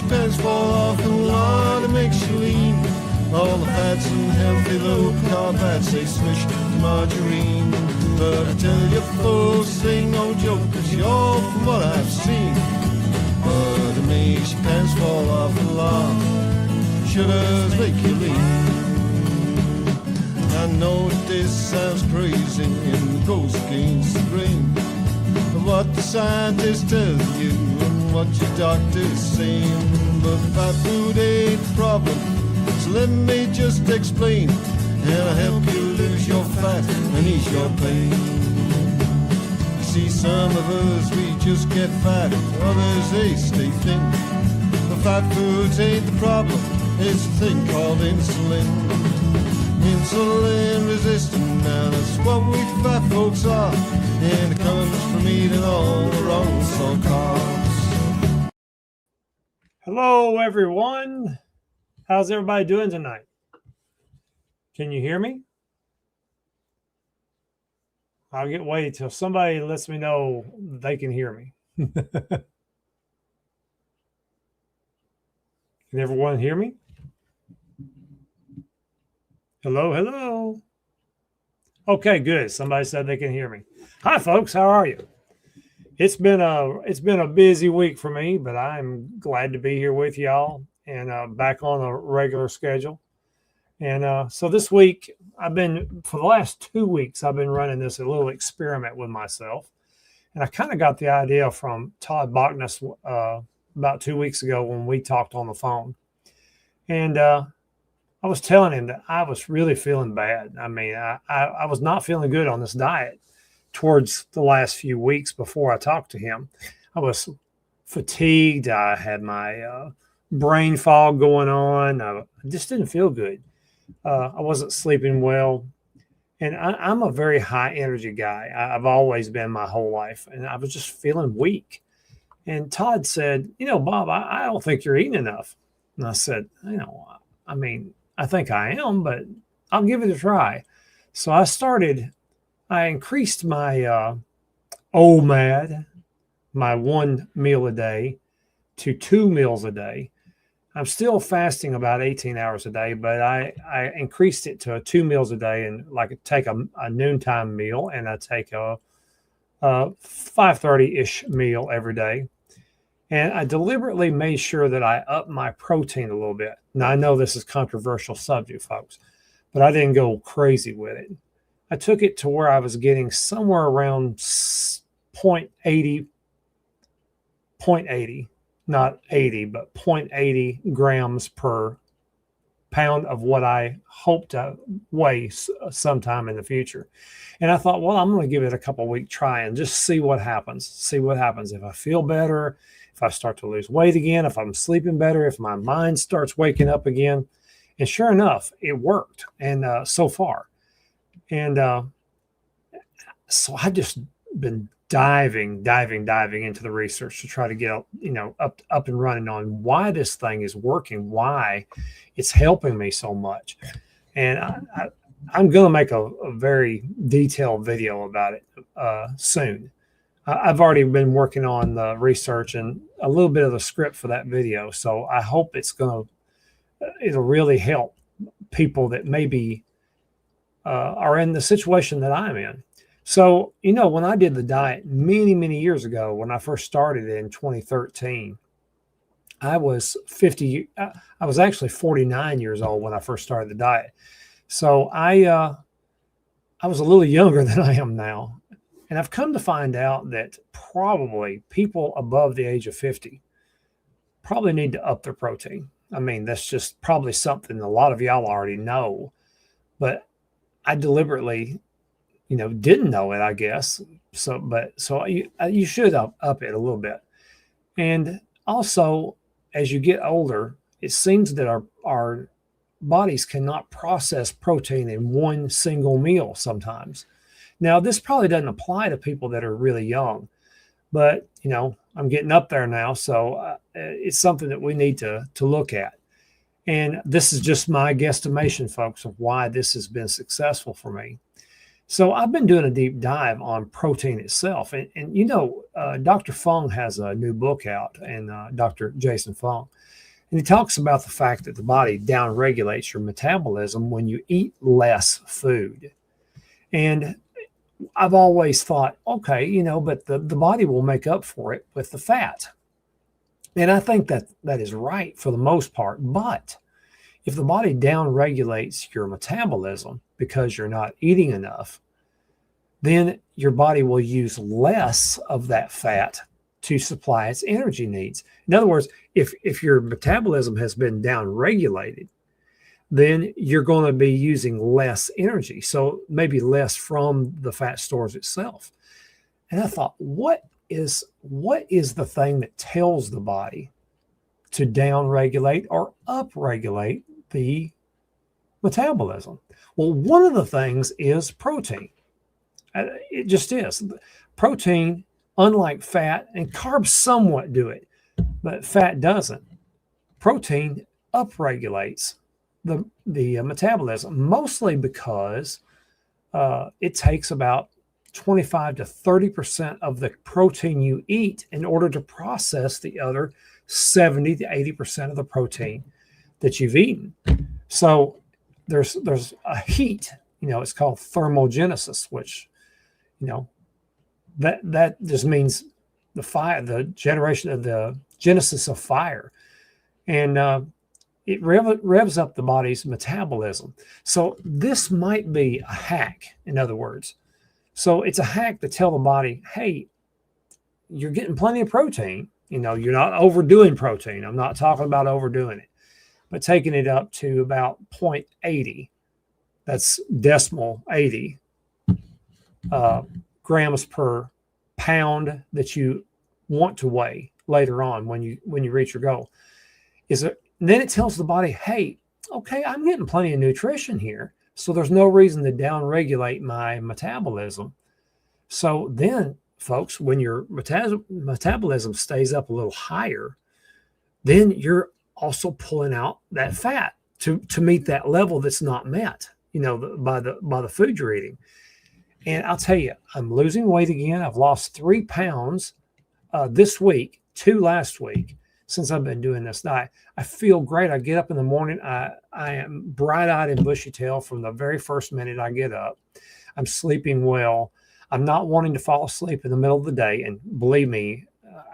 pants fall off the line, it makes you lean. All the fats and healthy low-carb fats, they switch to margarine. But I tell you folks, it ain't no joke, 'cause you're from what I've seen. But it makes your pants fall off the line, sugars make you lean. I know this sounds crazy and goes against the grain, but what the scientists tell you and what your doctor's saying. But fat food ain't the problem, so let me just explain, and I'll help you lose your fat and ease your pain. You see, some of us, we just get fat, others, they stay thin. But fat foods ain't the problem, it's a thing called insulin. Insulin resistant, now that's what we fat folks are, and it comes from eating all the wrong salt carbs. Hello, everyone. How's everybody doing tonight? Can you hear me? I'll wait till somebody lets me know they can hear me. Can everyone hear me? Hello, hello. Okay, good. Somebody said they can hear me. Hi, folks. How are you? It's been a busy week for me, but I'm glad to be here with y'all and back on a regular schedule. And so this week, for the last 2 weeks, I've been running this a little experiment with myself. And I kind of got the idea from Todd Bachnes about 2 weeks ago when we talked on the phone. And I was telling him that I was really feeling bad. I mean, I was not feeling good on this diet towards the last few weeks before I talked to him. I was fatigued. I had my brain fog going on. I just didn't feel good. I wasn't sleeping well. And I'm a very high energy guy. I've always been my whole life. And I was just feeling weak. And Todd said, Bob, I don't think you're eating enough. And I said, I think I am, but I'll give it a try. So I increased my OMAD, my 1 meal a day, to 2 meals a day. I'm still fasting about 18 hours a day, but I increased it to 2 meals a day, and like take a noontime meal, and I take a 5:30-ish meal every day. And I deliberately made sure that I upped my protein a little bit. Now, I know this is a controversial subject, folks, but I didn't go crazy with it. I took it to where I was getting somewhere around 0.80, not 80, but 0.80 grams per pound of what I hope to weigh sometime in the future. And I thought, well, I'm going to give it a couple week try and just see what happens. See what happens. If I feel better, if I start to lose weight again, if I'm sleeping better, if my mind starts waking up again. And sure enough, it worked. And so far. And so I just been diving into the research to try to get up and running on why this thing is working, why it's helping me so much. And I'm going to make a very detailed video about it soon. I've already been working on the research and a little bit of the script for that video. So I hope it'll really help people that maybe are in the situation that I'm in. So, when I did the diet many, many years ago, when I first started in 2013, I was actually 49 years old when I first started the diet. So I was a little younger than I am now. And I've come to find out that probably people above the age of 50 probably need to up their protein. I mean, that's just probably something a lot of y'all already know, but I deliberately, didn't know it, I guess. So you should up it a little bit. And also, as you get older, it seems that our bodies cannot process protein in one single meal sometimes. Now, this probably doesn't apply to people that are really young, but, I'm getting up there now. So it's something that we need to look at. And this is just my guesstimation, folks, of why this has been successful for me. So I've been doing a deep dive on protein itself. And Dr. Fung has a new book out, and Dr. Jason Fung. And he talks about the fact that the body downregulates your metabolism when you eat less food. And I've always thought, okay, but the body will make up for it with the fat. And I think that is right for the most part. But if the body downregulates your metabolism because you're not eating enough, then your body will use less of that fat to supply its energy needs. In other words, if your metabolism has been downregulated, then you're going to be using less energy. So maybe less from the fat stores itself. And I thought, what is the thing that tells the body to downregulate or upregulate the metabolism? Well, one of the things is protein. It just is. Protein, unlike fat, and carbs somewhat do it, but fat doesn't. Protein upregulates the metabolism, mostly because it takes about 25 to 30% of the protein you eat in order to process the other 70 to 80% of the protein that you've eaten. So there's a heat, it's called thermogenesis, which, that just means the fire, the generation of the genesis of fire. And it revs up the body's metabolism. So this might be a hack, in other words. So it's a hack to tell the body, hey, you're getting plenty of protein. You're not overdoing protein. I'm not talking about overdoing it, but taking it up to about 0.80. That's decimal 80 grams per pound that you want to weigh later on when you reach your goal. Then it tells the body, hey, okay, I'm getting plenty of nutrition here, so there's no reason to downregulate my metabolism. So then, folks, when your metabolism stays up a little higher, then you're also pulling out that fat to meet that level that's not met, by the food you're eating. And I'll tell you, I'm losing weight again. I've lost 3 pounds this week, 2 last week, since I've been doing this diet. I feel great. I get up in the morning. I am bright-eyed and bushy-tailed from the very first minute I get up. I'm sleeping well. I'm not wanting to fall asleep in the middle of the day. And believe me,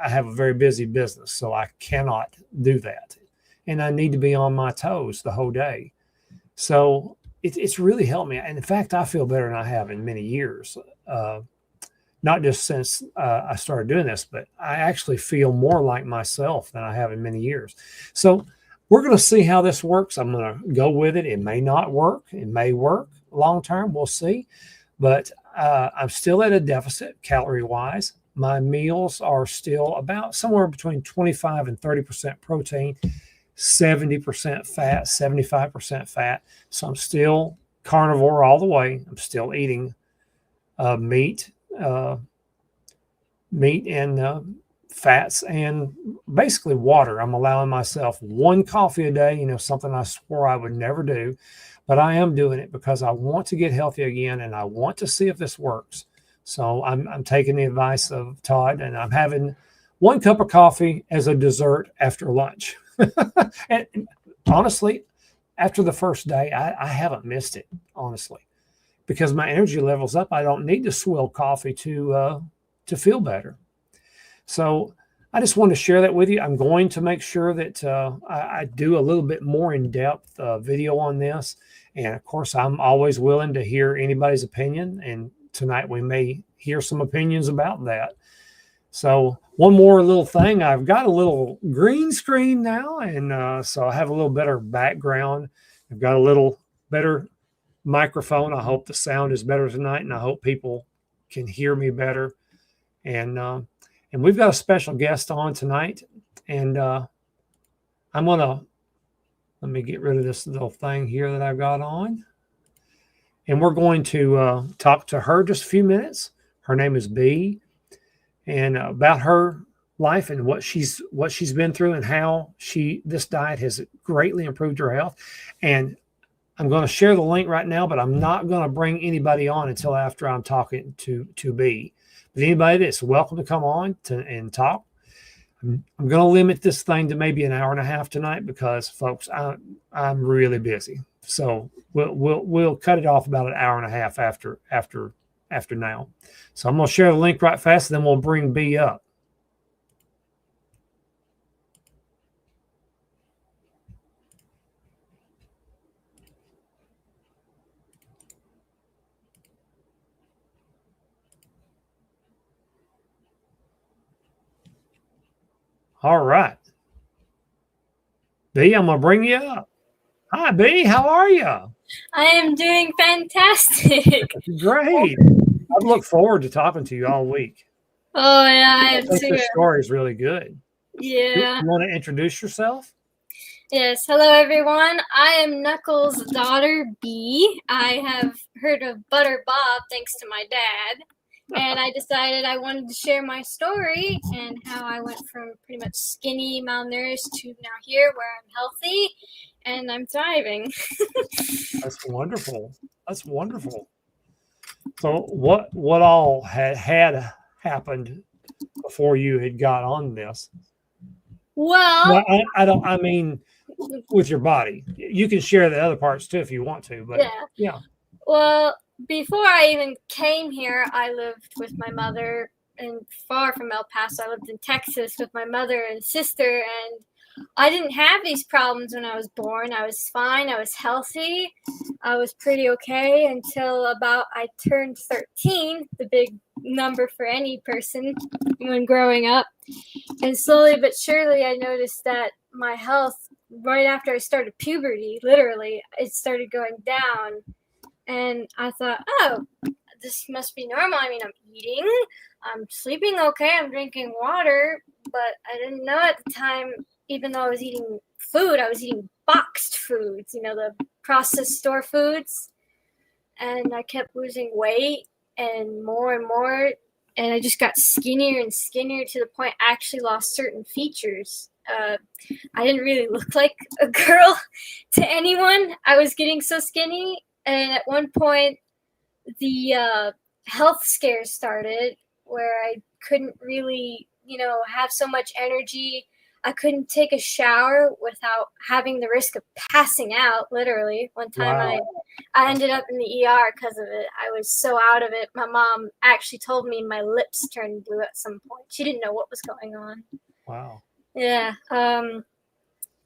I have a very busy business, so I cannot do that. And I need to be on my toes the whole day. So it's really helped me. And in fact, I feel better than I have in many years. Not just since I started doing this, but I actually feel more like myself than I have in many years. So we're going to see how this works. I'm going to go with it. It may not work. It may work long term. We'll see. But I'm still at a deficit calorie-wise. My meals are still about somewhere between 25 and 30% protein, 70% fat, 75% fat. So I'm still carnivore all the way. I'm still eating meat and fats and basically water. I'm allowing myself 1 coffee a day, something I swore I would never do, but I am doing it because I want to get healthy again and I want to see if this works. So I'm taking the advice of Todd, and I'm having 1 cup of coffee as a dessert after lunch. And honestly, after the first day, I haven't missed it, honestly, because my energy level's up. I don't need to swill coffee to feel better. So I just want to share that with you. I'm going to make sure that I do a little bit more in-depth video on this. And of course, I'm always willing to hear anybody's opinion. And tonight we may hear some opinions about that. So one more little thing, I've got a little green screen now. And so I have a little better background. I've got a little better microphone. I hope the sound is better tonight, and I hope people can hear me better. And we've got a special guest on tonight, and I'm gonna let me get rid of this little thing here that I've got on, and we're going to talk to her just a few minutes. Her name is Bee, and about her life and what she's been through and how this diet has greatly improved her health. And I'm going to share the link right now, but I'm not going to bring anybody on until after I'm talking to B. But anybody that's welcome to come on and talk. I'm going to limit this thing to maybe an hour and a half tonight because, folks, I'm really busy. So we'll cut it off about an hour and a half after now. So I'm going to share the link right fast, and then we'll bring B up. All right. B, I'm going to bring you up. Hi, B. How are you? I am doing fantastic. Great. I've looked forward to talking to you all week. Oh, yeah, I have think too. your story is really good. Yeah. You want to introduce yourself? Yes. Hello, everyone. I am Knuckles' daughter, B. I have heard of Butter Bob thanks to my dad. And I decided I wanted to share my story and how I went from pretty much skinny, malnourished to now here where I'm healthy and I'm thriving. That's wonderful. That's wonderful. So what all had happened before you had got on this? Well, I mean with your body. You can share the other parts too if you want to, but yeah. Well, before I even came here, I lived with my mother and far from El Paso. I lived in Texas with my mother and sister, and I didn't have these problems when I was born. I was fine. I was healthy. I was pretty okay until about I turned 13, the big number for any person when growing up. And slowly but surely, I noticed that my health, right after I started puberty, literally, it started going down. And I thought, oh, this must be normal. I mean, I'm eating, I'm sleeping okay, I'm drinking water, but I didn't know at the time, even though I was eating food, I was eating boxed foods, the processed store foods. And I kept losing weight and more, and I just got skinnier and skinnier to the point I actually lost certain features. I didn't really look like a girl to anyone. I was getting so skinny. And at one point, the health scares started where I couldn't really, have so much energy. I couldn't take a shower without having the risk of passing out, literally. One time I ended up in the ER because of it. I was so out of it. My mom actually told me my lips turned blue at some point. She didn't know what was going on. Wow. Yeah.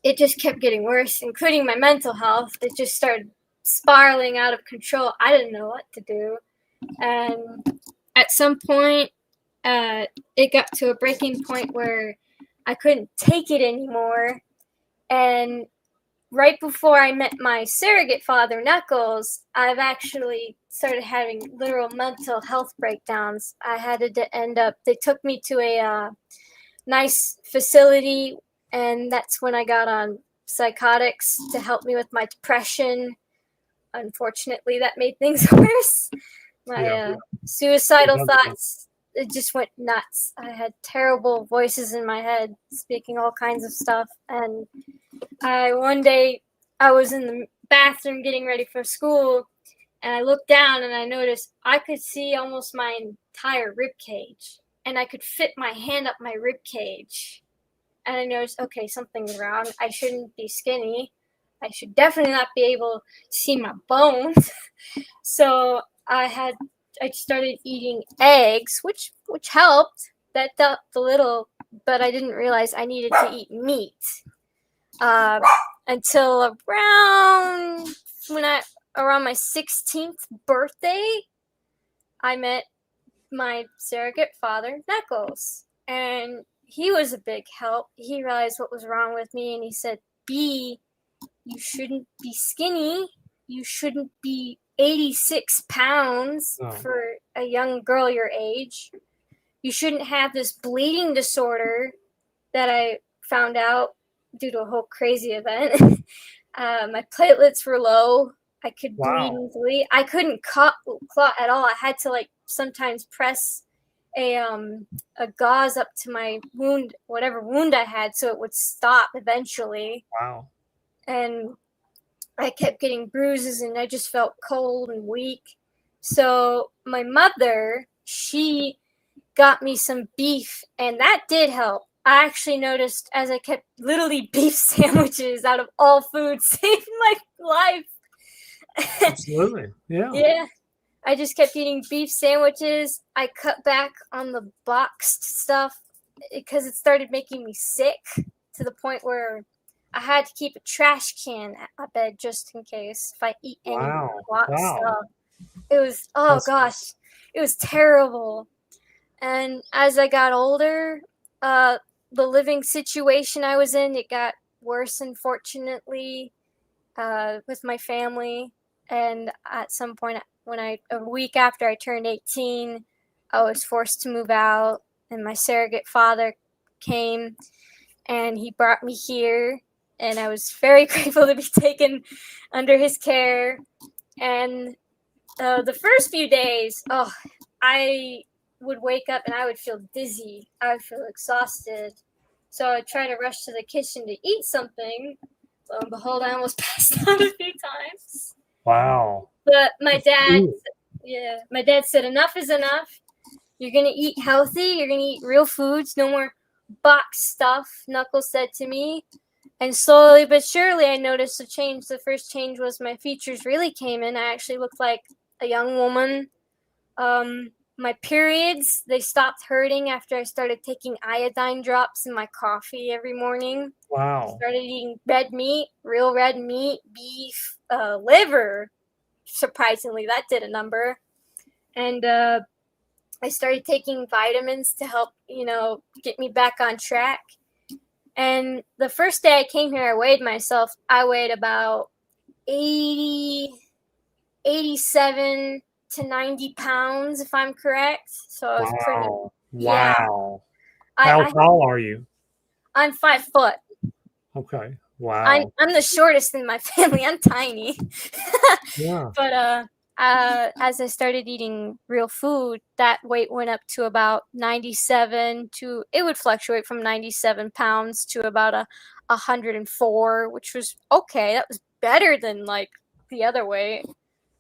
It just kept getting worse, including my mental health. It just started spiraling out of control. I didn't know what to do. And at some point, it got to a breaking point where I couldn't take it anymore. And right before I met my surrogate father, Knuckles, I've actually started having literal mental health breakdowns. I had to they took me to a nice facility, and that's when I got on psychotics to help me with my depression. Unfortunately, that made things worse. My suicidal thoughts, it just went nuts. I had terrible voices in my head speaking all kinds of stuff. And one day I was in the bathroom getting ready for school, and I looked down and I noticed I could see almost my entire rib cage, and I could fit my hand up my rib cage. And I noticed, okay, something's wrong. I shouldn't be skinny. I should definitely not be able to see my bones. So I started eating eggs, which helped. That helped a little, but I didn't realize I needed to eat meat until around my 16th birthday. I met my surrogate father, Knuckles, and he was a big help. He realized what was wrong with me, and he said, "B, you shouldn't be skinny. You shouldn't be 86 pounds for a young girl your age. You shouldn't have this bleeding disorder that I found out due to a whole crazy event. My platelets were low. I could bleed easily. I couldn't clot at all. I had to sometimes press a gauze up to my wound, whatever wound I had, so it would stop eventually." Wow. And I kept getting bruises and I just felt cold and weak. So my mother, she got me some beef, and that did help. I actually noticed as I kept literally beef sandwiches out of all food saved my life. Absolutely. Yeah. Yeah. I just kept eating beef sandwiches. I cut back on the boxed stuff because it started making me sick to the point where I had to keep a trash can at my bed just in case if I eat any Wow. boxed Wow. stuff. It was, oh That's- gosh, it was terrible. And as I got older, the living situation I was in, it got worse, unfortunately, with my family. And at some point, a week after I turned 18, I was forced to move out, and my surrogate father came and he brought me here, and I was very grateful to be taken under his care. And the first few days, I would wake up and I would feel dizzy. I would feel exhausted. So I'd try to rush to the kitchen to eat something. Lo and behold, I almost passed out a few times. Wow. But my dad, Ooh. my dad said, enough is enough. You're going to eat healthy. You're going to eat real foods. No more boxed stuff, Knuckles said to me. And slowly but surely, I noticed a change. The first change was my features really came in. I actually looked like a young woman. My periods, they stopped hurting after I started taking iodine drops in my coffee every morning. Wow. Started eating red meat, real red meat, beef, liver. Surprisingly, that did a number. And I started taking vitamins to help, get me back on track. And the first day I came here, I weighed myself. I weighed about 87 to 90 pounds, if I'm correct. So I was pretty. Wow. Yeah. Wow. How tall are you? I'm 5 foot. Okay. Wow. I'm the shortest in my family. I'm tiny. Yeah. But as I started eating real food, that weight went up to about 97 to, it would fluctuate from 97 pounds to about 104, which was okay. That was better than like the other weight.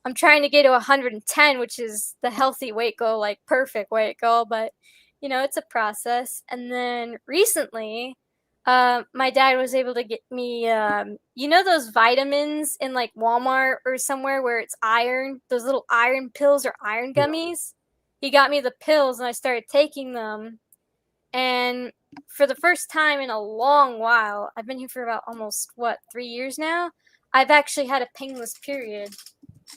I'm trying to get to 110, which is the healthy weight goal, like perfect weight goal, but it's a process. And then recently, my dad was able to get me, those vitamins in like Walmart or somewhere where it's iron, those little iron pills or iron gummies. He got me the pills and I started taking them. And for the first time in a long while, I've been here for about almost 3 years now. I've actually had a painless period.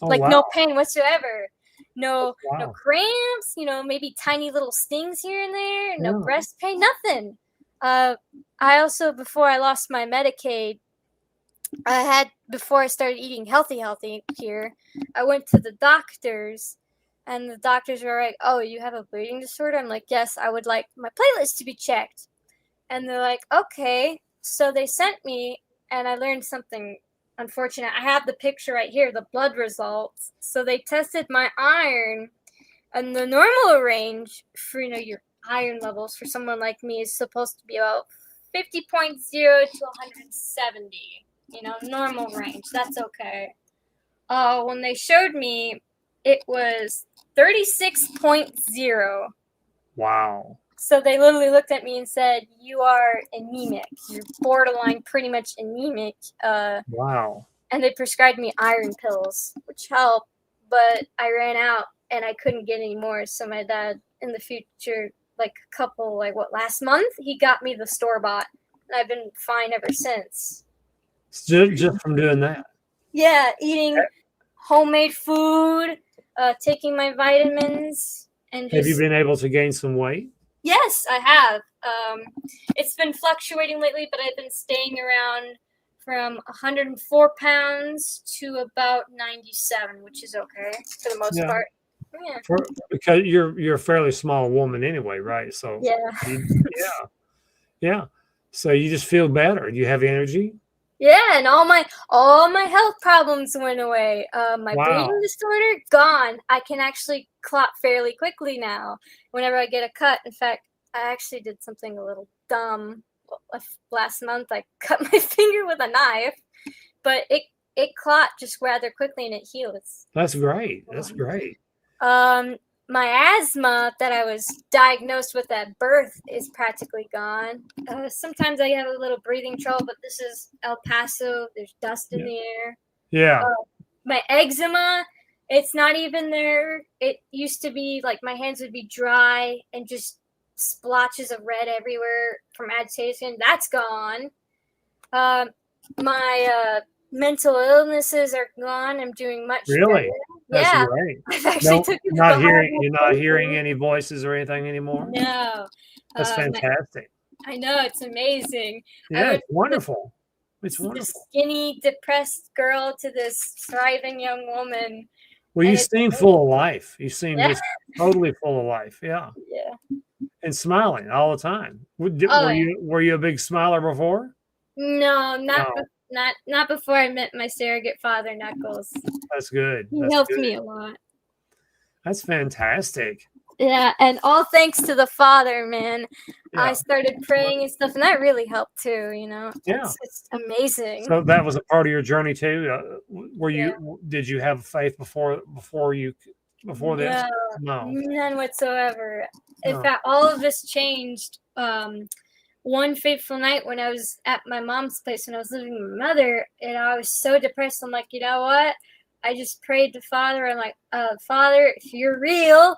Oh, Like wow. no pain whatsoever. No Wow. cramps, maybe tiny little stings here and there, no Yeah. breast pain, nothing. I also, before I lost my Medicaid, before I started eating healthy here, I went to the doctors, and the doctors were like, oh, you have a bleeding disorder? I'm like, yes, I would like my platelets to be checked. And they're like, okay. So they sent me, and I learned something unfortunate. I have the picture right here, the blood results. So they tested my iron, and the normal range for your iron levels for someone like me is supposed to be about 50.0 to 170. Normal range. That's okay. When they showed me, it was 36.0. Wow. So they literally looked at me and said, you are anemic. You're borderline pretty much anemic. Wow. And they prescribed me iron pills, which helped, but I ran out and I couldn't get any more. So my dad, in the future, last month, he got me the store-bought, and I've been fine ever since. Just from doing that. Yeah, eating homemade food, taking my vitamins, and just... Have you been able to gain some weight? Yes, I have. It's been fluctuating lately, but I've been staying around from 104 pounds to about 97, which is okay for the most part. Yeah. Because you're a fairly small woman anyway, right? So yeah. Yeah. So you just feel better. You have energy. Yeah, and all my health problems went away. My bleeding disorder gone. I can actually clot fairly quickly now. Whenever I get a cut. In fact, I actually did something a little dumb last month. I cut my finger with a knife, but it clot just rather quickly and it heals. That's great. That's great. My asthma that I was diagnosed with at birth is practically gone. Sometimes I have a little breathing trouble, but this is El Paso. There's dust in the air. Yeah. My eczema, it's not even there. It used to be like my hands would be dry and just splotches of red everywhere from agitation. That's gone. My mental illnesses are gone. I'm doing much Really? better. That's Yeah, great. I've actually took it You're not hearing any voices or anything anymore? No. That's fantastic. I know, it's amazing. Yeah, it's wonderful. It's This wonderful. skinny, depressed girl to this thriving young woman. Well, you And seem full of life. You seem Yeah. just totally full of life. Yeah. Yeah. And smiling all the time. Were yeah. you a big smiler before? No, No. not before I met my surrogate father, Knuckles. That's good. He That's helped good. me a lot. That's fantastic. Yeah, and all thanks to the Father, man. Yeah. I started praying and stuff, and that really helped too. Yeah. It's amazing. So that was a part of your journey too. Did you have faith before this? No. None whatsoever. In No. fact, all of this changed one fateful night when I was at my mom's place when I was living with my mother, and I was so depressed. I'm like, you know what? I just prayed to Father. I'm like, Father, if you're real,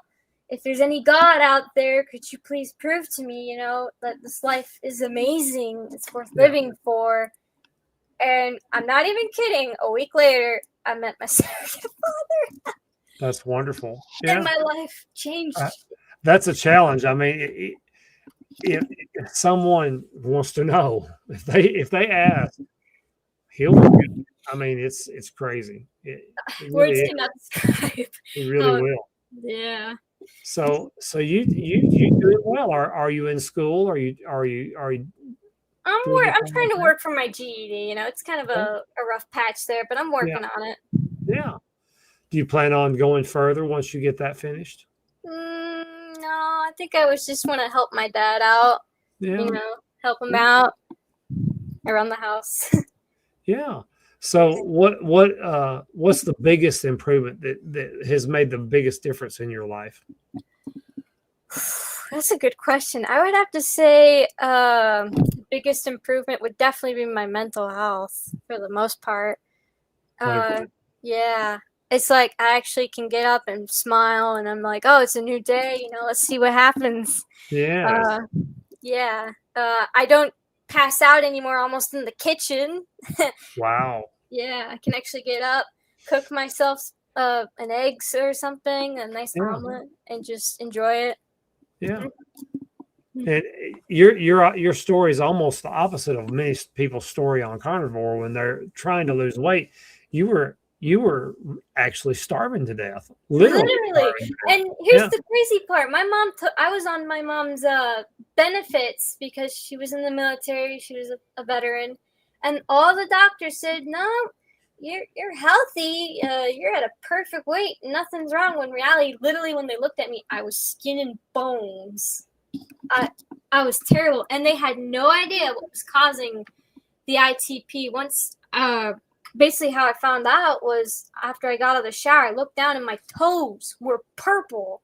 if there's any God out there, could you please prove to me, that this life is amazing. It's worth living for. And I'm not even kidding. A week later, I met my surrogate father. That's wonderful. Yeah. And my life changed. That's a challenge. I mean, if someone wants to know, if they ask, he'll. I mean, it's crazy. Words cannot describe. He really will. Yeah. So you do it well. Are you in school? Are you? I'm trying to work for my GED. It's kind of a rough patch there, but I'm working on it. Yeah. Do you plan on going further once you get that finished? No, I think I just want to help my dad out. Yeah. Help him out around the house. Yeah. So what's the biggest improvement that has made the biggest difference in your life? That's a good question. I would have to say the biggest improvement would definitely be my mental health for the most part. Yeah. It's like I actually can get up and smile and I'm like, oh, it's a new day. Let's see what happens. Yeah. I don't pass out anymore almost in the kitchen. Wow. Yeah, I can actually get up, cook myself an eggs or something, a nice omelet, and just enjoy it. Yeah. And your story is almost the opposite of many people's story on carnivore when they're trying to lose weight. You were actually starving to death, literally. And here's the crazy part: I was on my mom's benefits because she was in the military. She was a veteran, and all the doctors said, "No, you're healthy. You're at a perfect weight. Nothing's wrong." When in reality, literally, when they looked at me, I was skin and bones. I was terrible, and they had no idea what was causing the ITP. Once, basically, how I found out was after I got out of the shower, I looked down and my toes were purple.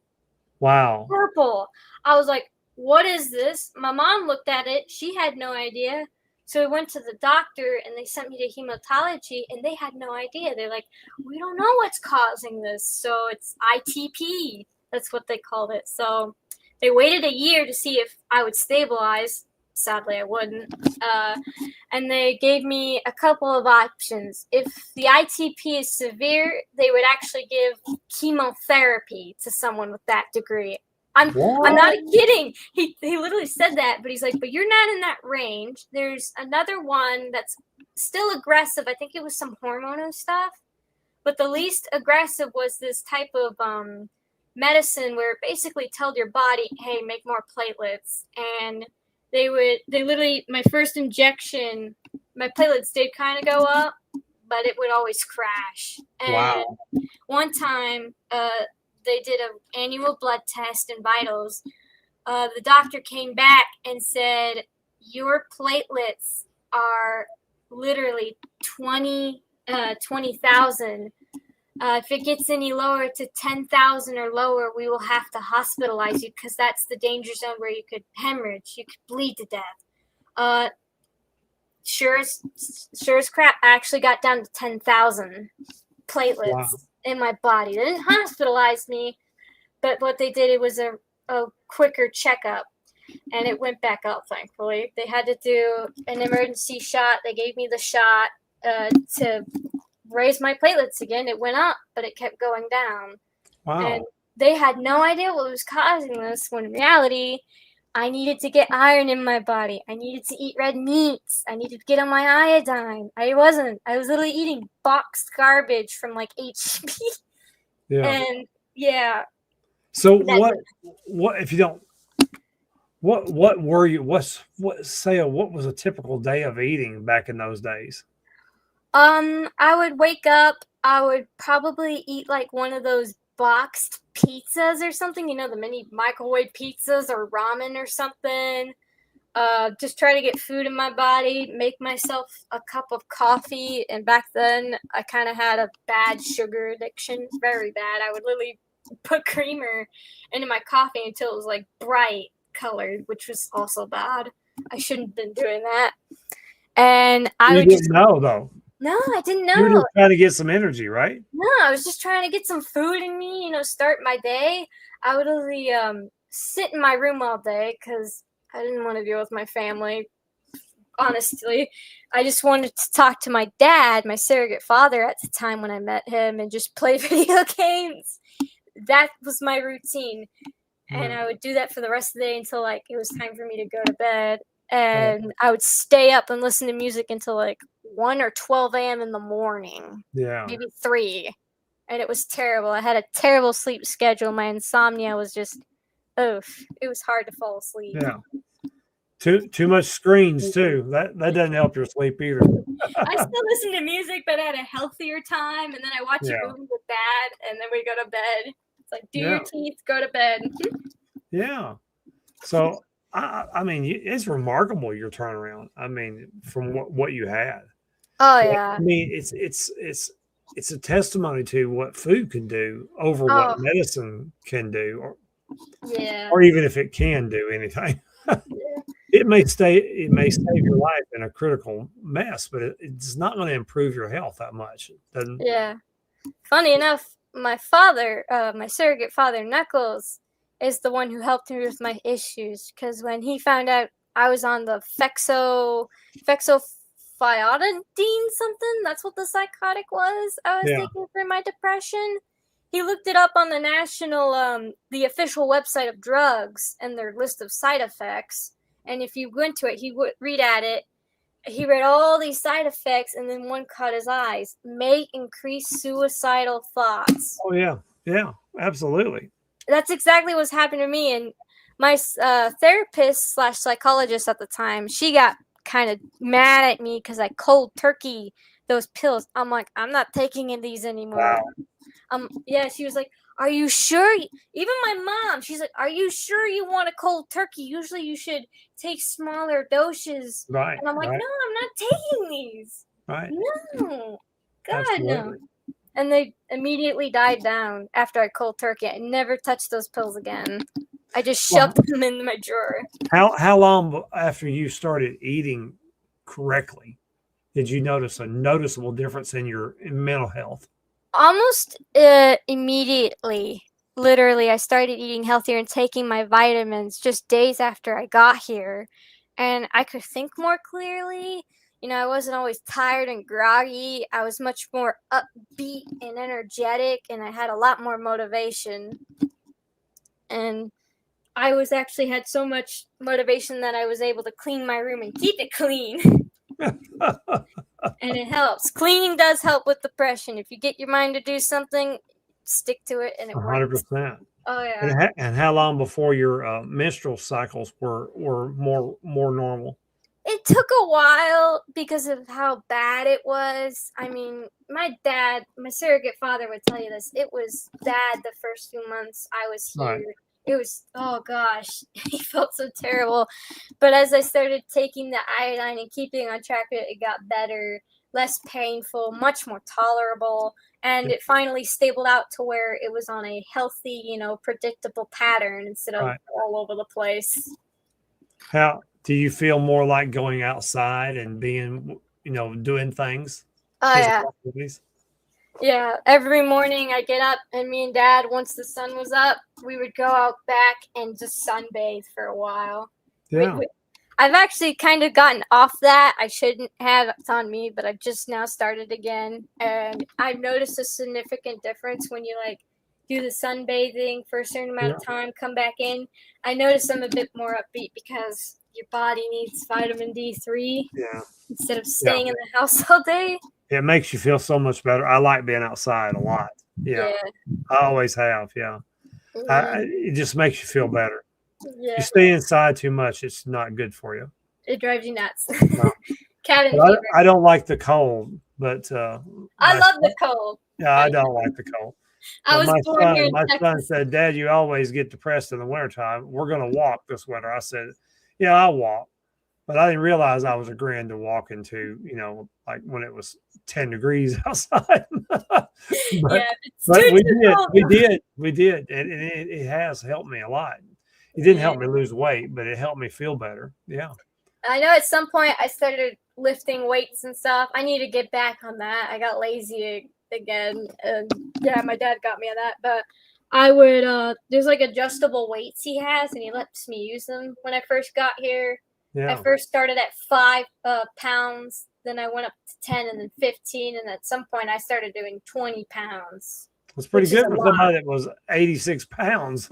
Wow. Purple. I was like, "What is this?" My mom looked at it; she had no idea. So we went to the doctor, and they sent me to hematology, and they had no idea. They're like, "We don't know what's causing this, so it's ITP." That's what they called it. So they waited a year to see if I would stabilize. Sadly, I wouldn't. And they gave me a couple of options. If the ITP is severe, they would actually give chemotherapy to someone with that degree. I'm not kidding. He literally said that, but he's like, but you're not in that range. There's another one that's still aggressive. I think it was some hormonal stuff. But the least aggressive was this type of medicine where it basically told your body, hey, make more platelets. And they literally, my first injection, my platelets did kind of go up, but it would always crash. And one time, they did an annual blood test and vitals. The doctor came back and said, your platelets are literally 20 20,000. If it gets any lower to 10,000 or lower, we will have to hospitalize you because that's the danger zone where you could hemorrhage, you could bleed to death. Sure as crap, I actually got down to 10,000 platelets in my body. They didn't hospitalize me, but what they did, it was a quicker checkup, and it went back up, thankfully. They had to do an emergency shot. They gave me the shot to raise my platelets again. It went up, but it kept going down. Wow. And they had no idea what was causing this, when in reality, I needed to get iron in my body. I needed to eat red meats. I needed to get on my iodine. I wasn't. I was literally eating boxed garbage from like HEB. Yeah. And yeah. So what if you don't, what were you, what was a typical day of eating back in those days? I would wake up. I would probably eat like one of those boxed pizzas or something, the mini microwave pizzas or ramen or something. Just try to get food in my body, make myself a cup of coffee. And back then I kind of had a bad sugar addiction, very bad. I would literally put creamer into my coffee until it was like bright colored, which was also bad. I shouldn't have been doing that. And I didn't know though. No, I didn't know. You were just trying to get some energy, right? No, I was just trying to get some food in me, start my day. I would literally sit in my room all day because I didn't want to deal with my family. Honestly, I just wanted to talk to my dad, my surrogate father at the time when I met him, and just play video games. That was my routine. And I would do that for the rest of the day until like it was time for me to go to bed. And I would stay up and listen to music until like 1 or 12 a.m. in the morning. Yeah. Maybe 3. And it was terrible. I had a terrible sleep schedule. My insomnia was just, it was hard to fall asleep. Yeah. Too much screens too. That doesn't help your sleep either. I still listen to music, but at a healthier time. And then I watch a movie with Dad, and then we go to bed. It's like, do your teeth, go to bed. Yeah. So, I mean, it's remarkable your turnaround. I mean, from what you had. Oh yeah. I mean, it's a testimony to what food can do over what medicine can do, or even if it can do anything. It may save your life in a critical mess, but it's not going to improve your health that much. Yeah. Funny enough, my father, my surrogate father, Knuckles, is the one who helped me with my issues, because when he found out I was on the fexofenadine something, that's what the psychotic was I was taking for my depression. He looked it up on the national, the official website of drugs and their list of side effects. And if you went to it, he would read at it. He read all these side effects, and then one caught his eyes: may increase suicidal thoughts. Oh yeah, yeah, absolutely. That's exactly what's happened to me. And my therapist / psychologist at the time, she got kind of mad at me because I cold turkey those pills. I'm like, I'm not taking these anymore. Wow. She was like, are you sure? Even my mom, she's like, are you sure you want a cold turkey? Usually you should take smaller doses. Right. And I'm like, no, I'm not taking these. Right. No. God, Absolutely. no. And they immediately died down after I cold turkey. I never touched those pills again. I just shoved them in my drawer. How long after you started eating correctly did you notice a noticeable difference in your mental health? Almost immediately. Literally, I started eating healthier and taking my vitamins just days after I got here. And I could think more clearly. I wasn't always tired and groggy. I was much more upbeat and energetic, and I had a lot more motivation. And I had so much motivation that I was able to clean my room and keep it clean. And it helps. Cleaning does help with depression. If you get your mind to do something, stick to it, and it 100%. Oh yeah. And how long before your menstrual cycles were more normal? It took a while because of how bad it was. I mean, my dad, my surrogate father, would tell you this. It was bad the first few months I was here. Right. It was, oh gosh, he felt so terrible. But as I started taking the iodine and keeping on track of it, it got better. less painful, much more tolerable, and it finally stabled out to where it was on a healthy, predictable pattern instead of Right. all over the place. How do you feel more like going outside and being, doing things? Oh yeah. Physical activities? Yeah, every morning I get up and me and Dad, once the sun was up, we would go out back and just sunbathe for a while. Yeah. I've actually kind of gotten off that. I shouldn't have. It's on me, but I've just now started again. And I've noticed a significant difference when you do the sunbathing for a certain amount of time, come back in. I notice I'm a bit more upbeat because your body needs vitamin D3 Yeah. instead of staying in the house all day. It makes you feel so much better. I like being outside a lot. Yeah. I always have. Yeah. It just makes you feel better. Yeah. You stay inside too much, it's not good for you. It drives you nuts. No. Cabin But fever. I don't like the cold, but I love the cold. Yeah, I don't like the cold. I was born here in my Texas. son said, "Dad, you always get depressed in the wintertime. We're going to walk this winter." I said, "Yeah, I'll walk." But I didn't realize I was agreeing to walk into, like when it was 10 degrees outside. but we did. And it has helped me a lot. It didn't help me lose weight, but it helped me feel better. Yeah. I know at some point I started lifting weights and stuff. I need to get back on that. I got lazy again. And yeah, my dad got me on that. But I would, there's adjustable weights he has, and he lets me use them. When I first got here, I first started at 5 pounds. Then I went up to 10 and then 15. And at some point I started doing 20 pounds. It's pretty good for somebody that was 86 pounds.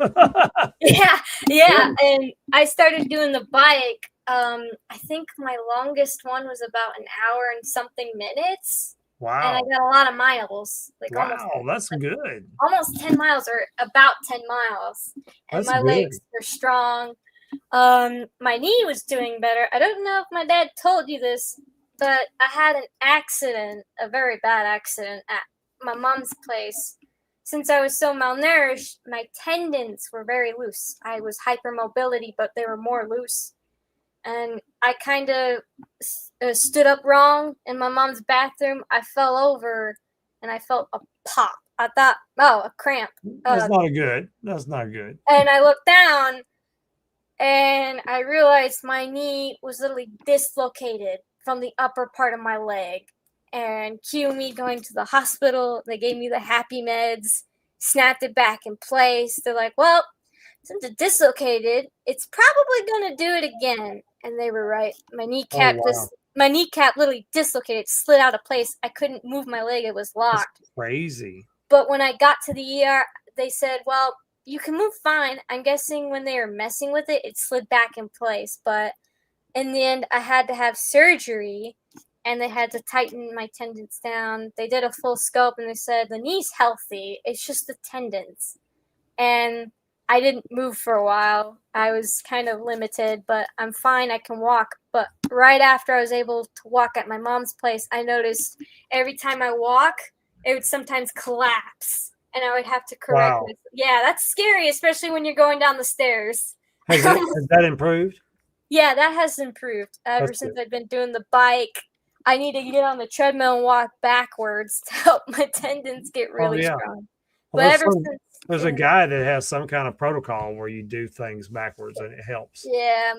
Yeah. And I started doing the bike. I think my longest one was about an hour and something minutes. Wow. And I got a lot of miles. That's good. Almost 10 miles or about 10 miles. And my legs were strong. My knee was doing better. I don't know if my dad told you this, but I had an accident, a very bad accident at my mom's place. Since I was so malnourished, my tendons were very loose. I was hypermobility, but they were more loose. And I kind of stood up wrong in my mom's bathroom. I fell over and I felt a pop. I thought, a cramp. That's not good. That's not good. And I looked down and I realized my knee was literally dislocated from the upper part of my leg. And cue me going to the hospital. They gave me the happy meds, snapped it back in place. They're like, well, since it dislocated, it's probably going to do it again. And they were right. My kneecap literally dislocated, slid out of place. I couldn't move my leg. It was locked. That's crazy. But when I got to the ER, they said, well, you can move fine. I'm guessing when they were messing with it, it slid back in place. But in the end, I had to have surgery. And they had to tighten my tendons down. They did a full scope, and they said, the knee's healthy. It's just the tendons. And I didn't move for a while. I was kind of limited, but I'm fine. I can walk. But right after I was able to walk at my mom's place, I noticed every time I walk, it would sometimes collapse. And I would have to correct it. Yeah, that's scary, especially when you're going down the stairs. Has that improved? Yeah, that has improved. Ever since I've been doing the bike. I need to get on the treadmill and walk backwards to help my tendons get really strong. Well, but there's a guy that has some kind of protocol where you do things backwards and it helps. Yeah.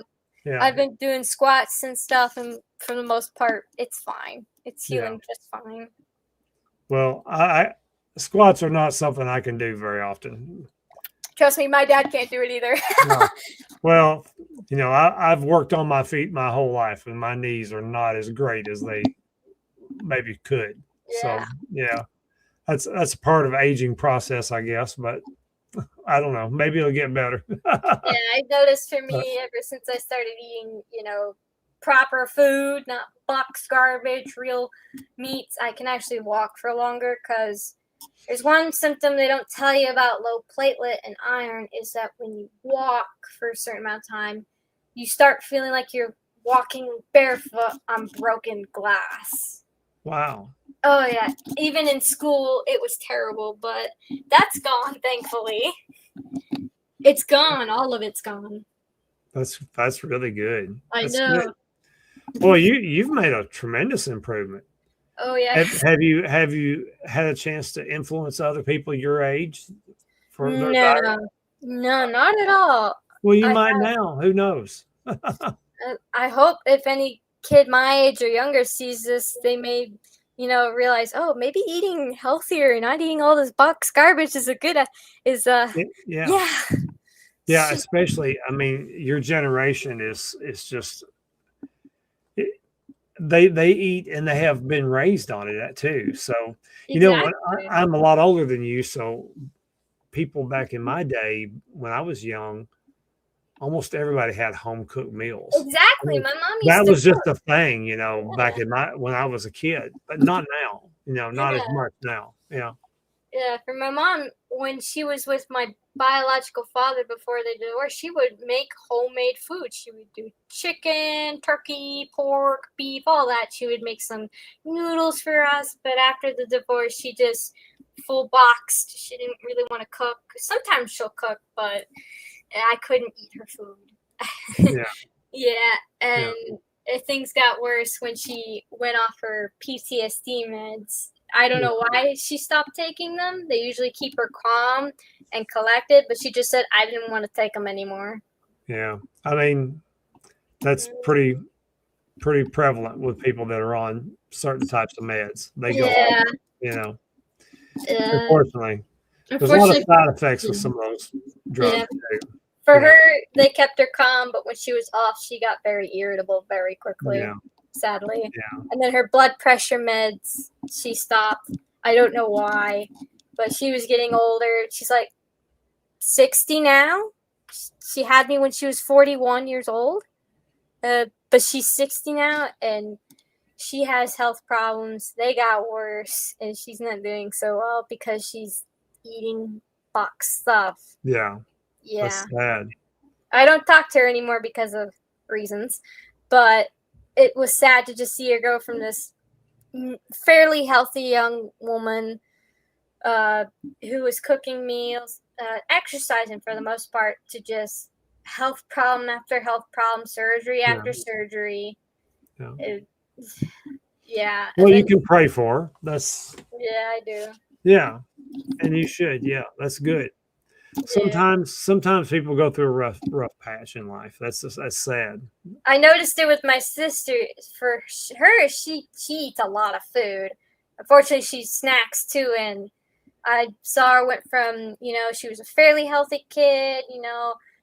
I've been doing squats and stuff, and for the most part, it's fine. It's healing just fine. Well, squats are not something I can do very often. Trust me, my dad can't do it either. No. Well, I've worked on my feet my whole life, and my knees are not as great as they maybe could. Yeah. So, that's part of aging process, I guess. But I don't know. Maybe it'll get better. I noticed for me, ever since I started eating, proper food, not box garbage, real meats, I can actually walk for longer because there's one symptom they don't tell you about low platelet and iron is that when you walk for a certain amount of time, you start feeling like you're walking barefoot on broken glass. Wow. Oh, yeah. Even in school, it was terrible, but that's gone, thankfully. It's gone. All of it's gone. That's really good. I know. Good. Well, you've made a tremendous improvement. Oh yeah. Have you had a chance to influence other people your age for their diet? No, not at all. Well, you I might now. Who knows? I hope if any kid my age or younger sees this, they may, realize, oh, maybe eating healthier and not eating all this box garbage is Yeah. yeah. Yeah, especially, I mean, your generation is just they eat and they have been raised on it too. So, when Exactly. I'm a lot older than you, so people back in my day when I was young, almost everybody had home cooked meals. I Exactly. mean, My mom that used to was just cook. a thing, back in when I was a kid, but not now, not as Yeah. much now. Yeah. Yeah, for my mom, when she was with my biological father before they divorced, she would make homemade food. She would do chicken, turkey, pork, beef, all that. She would make some noodles for us. But after the divorce, she just full boxed. She didn't really want to cook. Sometimes she'll cook, but I couldn't eat her food. Yeah. Yeah, Yeah. and things got worse when she went off her PTSD meds. I don't Yeah. know why she stopped taking them. They usually keep her calm and collected, but she just said, I didn't want to take them anymore. Yeah. I mean, that's pretty prevalent with people that are on certain types of meds. They go off, Yeah, unfortunately. There's a lot of unfortunately, side effects with some of those drugs yeah. too. For Yeah. her, they kept her calm, but when she was off, she got very irritable very quickly, Yeah. sadly. Yeah. And then her blood pressure meds, she stopped. I don't know why, but she was getting older. She's like 60 now. She had me when she was 41 years old, but she's 60 now, and she has health problems. They got worse, and she's not doing so well because she's eating box stuff. Yeah. Yeah. That's sad. I don't talk to her anymore because of reasons, but it was sad to just see her go from this fairly healthy young woman who was cooking meals, exercising for the most part, to just health problem after health problem, surgery after surgery. Yeah. Yeah. Well, you can pray for her. That's Yeah, I do. Yeah, and you should. Yeah, that's good. Sometimes people go through a rough patch in life. That's sad. I noticed it with my sister. For her, she eats a lot of food. Unfortunately, she snacks too, and I saw her went from, she was a fairly healthy kid,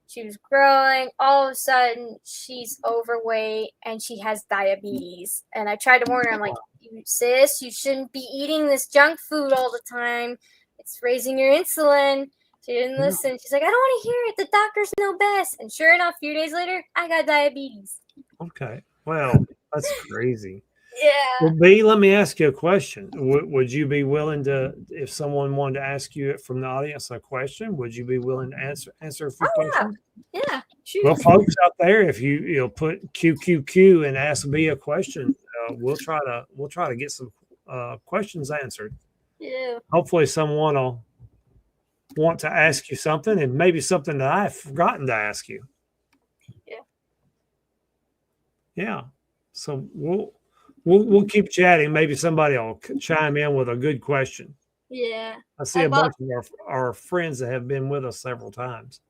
she was growing. All of a sudden, she's overweight and she has diabetes. And I tried to warn her. I'm like, sis, you shouldn't be eating this junk food all the time. It's raising your insulin. She didn't listen. She's like, I don't want to hear it. The doctors know best. And sure enough, a few days later, I got diabetes. Okay. Well, that's crazy. Yeah. Well, B, let me ask you a question. Would you be willing to, if someone wanted to ask you from the audience a question, would you be willing to answer a few questions? Yeah. Shoot. Well, folks out there, if you'll put QQQ and ask B a question, we'll try to get some questions answered. Yeah. Hopefully, someone will want to ask you something, and maybe something that I've forgotten to ask you. Yeah. Yeah. So we'll keep chatting. Maybe somebody will chime in with a good question. Yeah. I see a bunch of our friends that have been with us several times.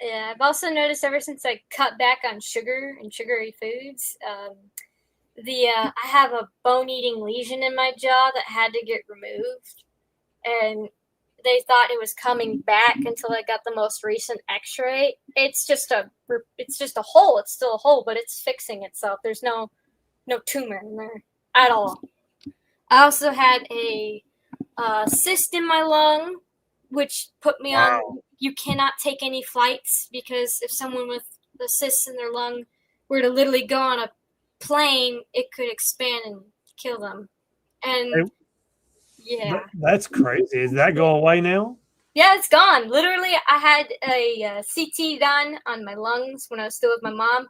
Yeah, I've also noticed ever since I cut back on sugar and sugary foods, I have a bone-eating lesion in my jaw that had to get removed, and they thought it was coming back until I got the most recent X-ray. It's just a hole. It's still a hole, but it's fixing itself. There's no tumor in there at all. I also had a cyst in my lung, which put me on. You cannot take any flights because if someone with a cyst in their lung were to literally go on a plane, it could expand and kill them. And yeah, that's crazy. Does that go away now? Yeah, it's gone. Literally, I had a CT done on my lungs when I was still with my mom,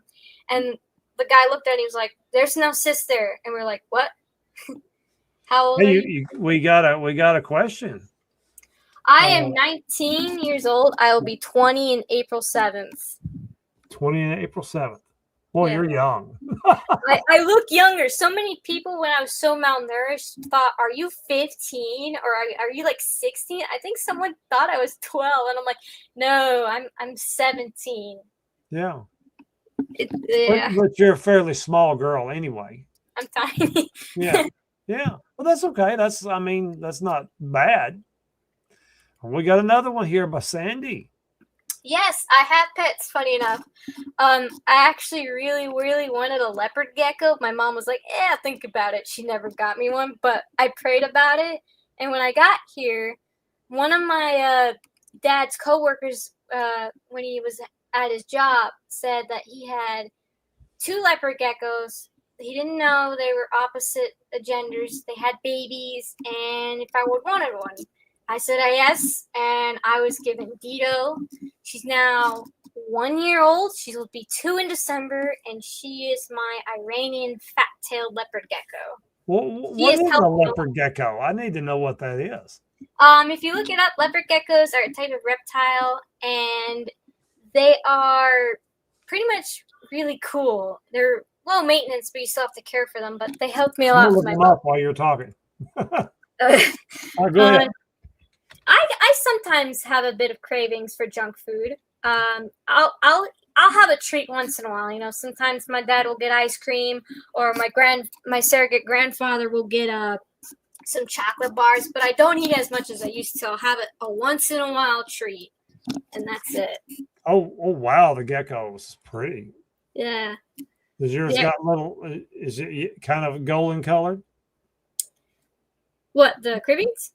and the guy looked at it and he was like, "There's no cyst there," and we're like, "What? How old are you?" We got a question. I am 19 years old. I will be 20 in April 7th. 20 on April 7th. Boy, Yeah. you're young. I look younger. So many people, when I was so malnourished, thought, "Are you 15 or are you like 16?" I think someone thought I was 12, and I'm like, "No, I'm 17." Yeah. Yeah, But you're a fairly small girl anyway. I'm tiny. Yeah. Yeah. Well, that's okay. I mean, that's not bad. We got another one here by Sandy. Yes, I have pets. Funny enough, I actually really, really wanted a leopard gecko. My mom was like, "Yeah, think about it." She never got me one, but I prayed about it. And when I got here, one of my dad's coworkers, when he was at his job, said that he had two leopard geckos. He didn't know they were opposite genders. They had babies, and if I would wanted one, I said yes, and I was given Dido. She's now 1 year old. She will be 2 in December, and she is my Iranian fat-tailed leopard gecko. What is a leopard gecko? I need to know what that is. If you look it up, leopard geckos are a type of reptile, and they are pretty much really cool. They're low maintenance, but you still have to care for them. But they helped me a lot I'm with gonna my look them up while you're talking. Go ahead. I sometimes have a bit of cravings for junk food. I'll have a treat once in a while. You know, sometimes my dad will get ice cream, or my surrogate grandfather will get some chocolate bars. But I don't eat as much as I used to. I'll have a once in a while treat, and that's it. Oh wow, the gecko's pretty. Yeah. Does yours got little? Is it kind of golden colored? What, the cribbings?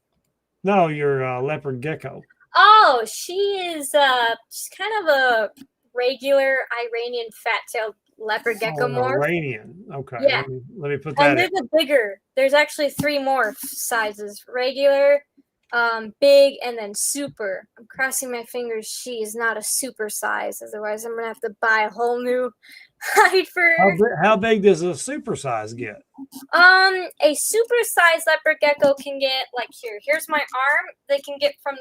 No, your leopard gecko. Oh, she is she's kind of a regular Iranian fat-tailed leopard gecko morph. Iranian. Okay. Yeah. Let me put that And there's a bigger. There's actually 3 morph sizes: regular, big, and then super. I'm crossing my fingers she is not a super size, otherwise I'm gonna have to buy a whole new hide for her. How big does a super size get? A super size leopard gecko can get like here's my arm. They can get from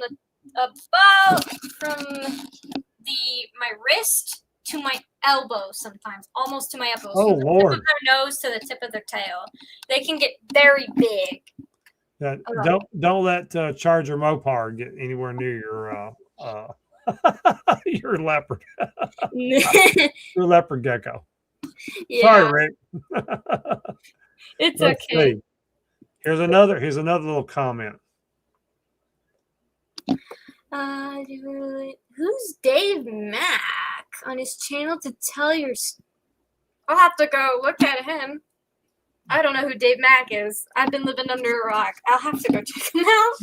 my wrist to my elbow, sometimes almost to my elbow. Oh, from the Lord. tip of their nose to the tip of their tail. They can get very big. Don't let Charger Mopar get anywhere near your leopard. Your leopard gecko. Yeah. Sorry, Rick. It's Let's okay. see. Here's another little comment. Who's Dave Mack on his channel to tell your? I'll have to go look at him. I don't know who Dave Mack is. I've been living under a rock. I'll have to go check him out.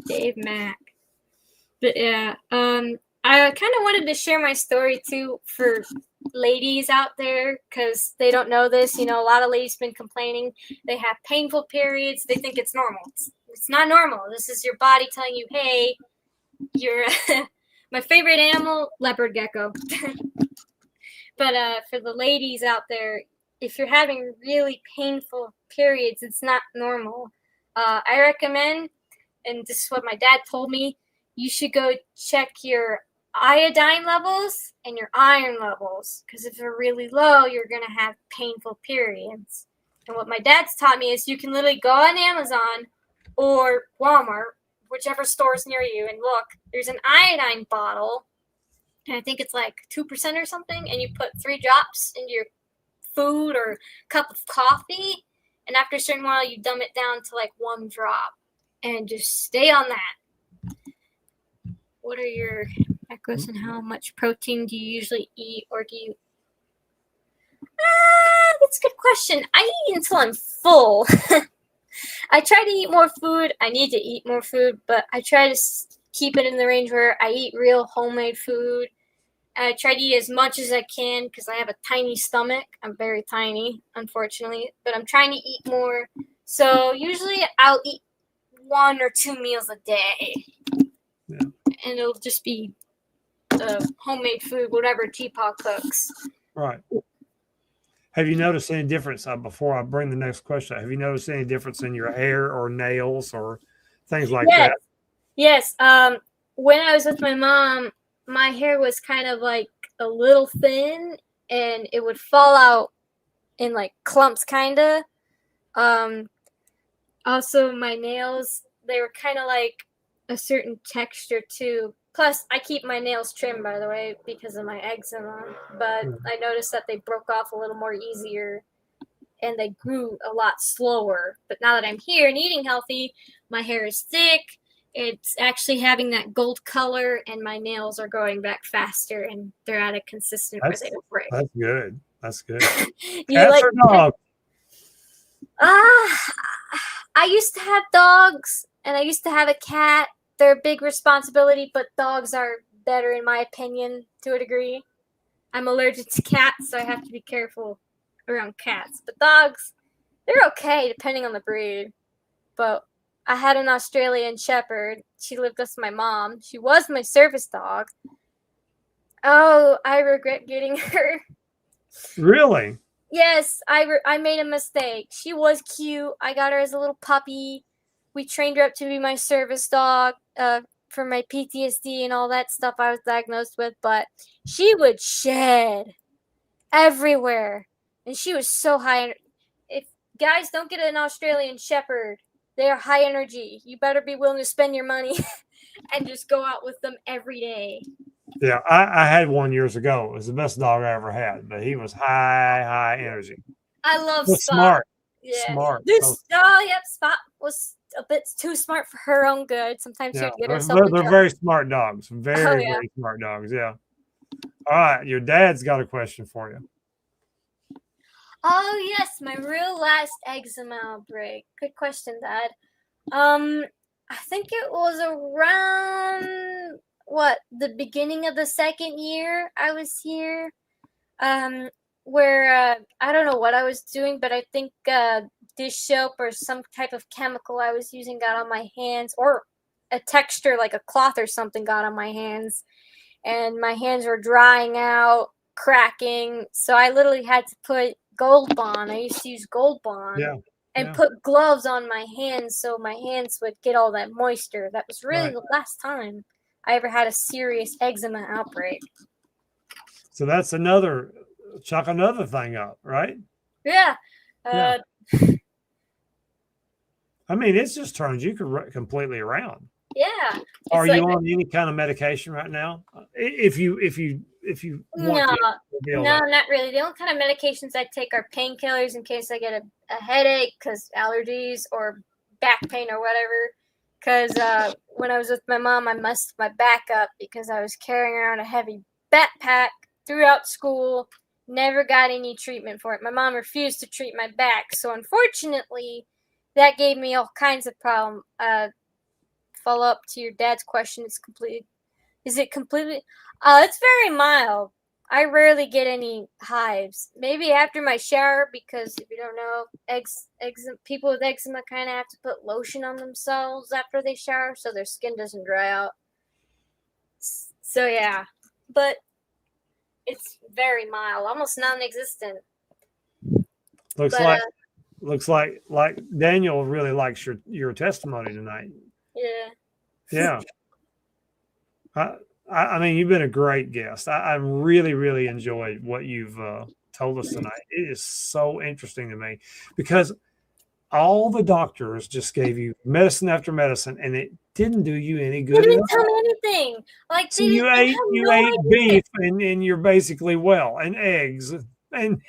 Dave Mack. But yeah, I kind of wanted to share my story too for ladies out there, because they don't know this. You know, a lot of ladies have been complaining they have painful periods. They think it's normal. It's not normal. This is your body telling you, hey, you're my favorite animal, leopard gecko. But for the ladies out there, if you're having really painful periods, it's not normal. I recommend, and this is what my dad told me, you should go check your iodine levels and your iron levels, because if they're really low, you're going to have painful periods. And what my dad's taught me is you can literally go on Amazon or Walmart, whichever store's near you, and look, there's an iodine bottle, and I think it's like 2% or something, and you put 3 drops into your food or cup of coffee, and after a certain while, you dumb it down to like 1 drop, and just stay on that. What are your echoes, and how much protein do you usually eat, or do you? That's a good question. I eat until I'm full. I try to eat more food. I need to eat more food, but I try to keep it in the range where I eat real homemade food. I try to eat as much as I can because I have a tiny stomach. I'm very tiny, unfortunately, but I'm trying to eat more. So usually I'll eat 1 or 2 meals a day. Yeah. And it'll just be homemade food, whatever Teapot cooks. Right. Have you noticed any difference, before I bring the next question, have you noticed any difference in your hair or nails or things like that? Yes. When I was with my mom my hair was kind of like a little thin, and it would fall out in like clumps, kind of. Also, my nails, they were kind of like a certain texture too. Plus, I keep my nails trimmed, by the way, because of my eczema. But I noticed that they broke off a little more easier, and they grew a lot slower. But now that I'm here and eating healthy, my hair is thick. It's actually having that gold color, and my nails are growing back faster, and they're at a consistent where they would break. That's good. That's good. You Cats like or dogs? I used to have dogs, and I used to have a cat. They're a big responsibility, but dogs are better, in my opinion, to a degree. I'm allergic to cats, so I have to be careful around cats. But dogs, they're okay, depending on the breed. But I had an Australian Shepherd. She lived with my mom. She was my service dog. Oh, I regret getting her. Really? Yes, I made a mistake. She was cute. I got her as a little puppy. We trained her up to be my service dog for my PTSD and all that stuff I was diagnosed with. But she would shed everywhere. And she was so high. If guys don't get an Australian Shepherd, they are high energy. You better be willing to spend your money and just go out with them every day. Yeah, I had one years ago. It was the best dog I ever had, but he was high energy. I love But Spot. smart. Yeah. Smart. Yep, Spot was a bit too smart for her own good. Sometimes Yeah, she'd get herself in they're trouble. very smart dogs. Very, yeah. very smart dogs. Yeah. All right. Your dad's got a question for you. Oh yes, my real last eczema outbreak. Good question, Dad. I think it was around the beginning of the second year I was here. Where I don't know what I was doing, but I think dish soap or some type of chemical I was using got on my hands, or a texture like a cloth or something got on my hands, and my hands were drying out, cracking. So I literally had to put Gold Bond. I used to use Gold Bond. Yeah. And put gloves on my hands so my hands would get all that moisture. That was really the last time I ever had a serious eczema outbreak. So that's another thing up, right? Yeah. I mean, it's just turned you completely around. Yeah. Are you on any kind of medication right now? If you want No, not really. The only kind of medications I take are painkillers in case I get a headache because allergies or back pain or whatever. Because when I was with my mom, I messed my back up because I was carrying around a heavy backpack throughout school. Never got any treatment for it. My mom refused to treat my back. So unfortunately, that gave me all kinds of problems. Follow up to your dad's question. Is it completely? It's very mild. I rarely get any hives. Maybe after my shower, because if you don't know, people with eczema kind of have to put lotion on themselves after they shower so their skin doesn't dry out. So yeah, but it's very mild, almost non-existent. Looks like Daniel really likes your testimony tonight. Yeah. Yeah. I mean, you've been a great guest. I really, really enjoyed what you've told us tonight. It is so interesting to me because all the doctors just gave you medicine after medicine, and it didn't do you any good. They didn't tell me anything. Like so you ate beef, and you're basically well, and eggs, and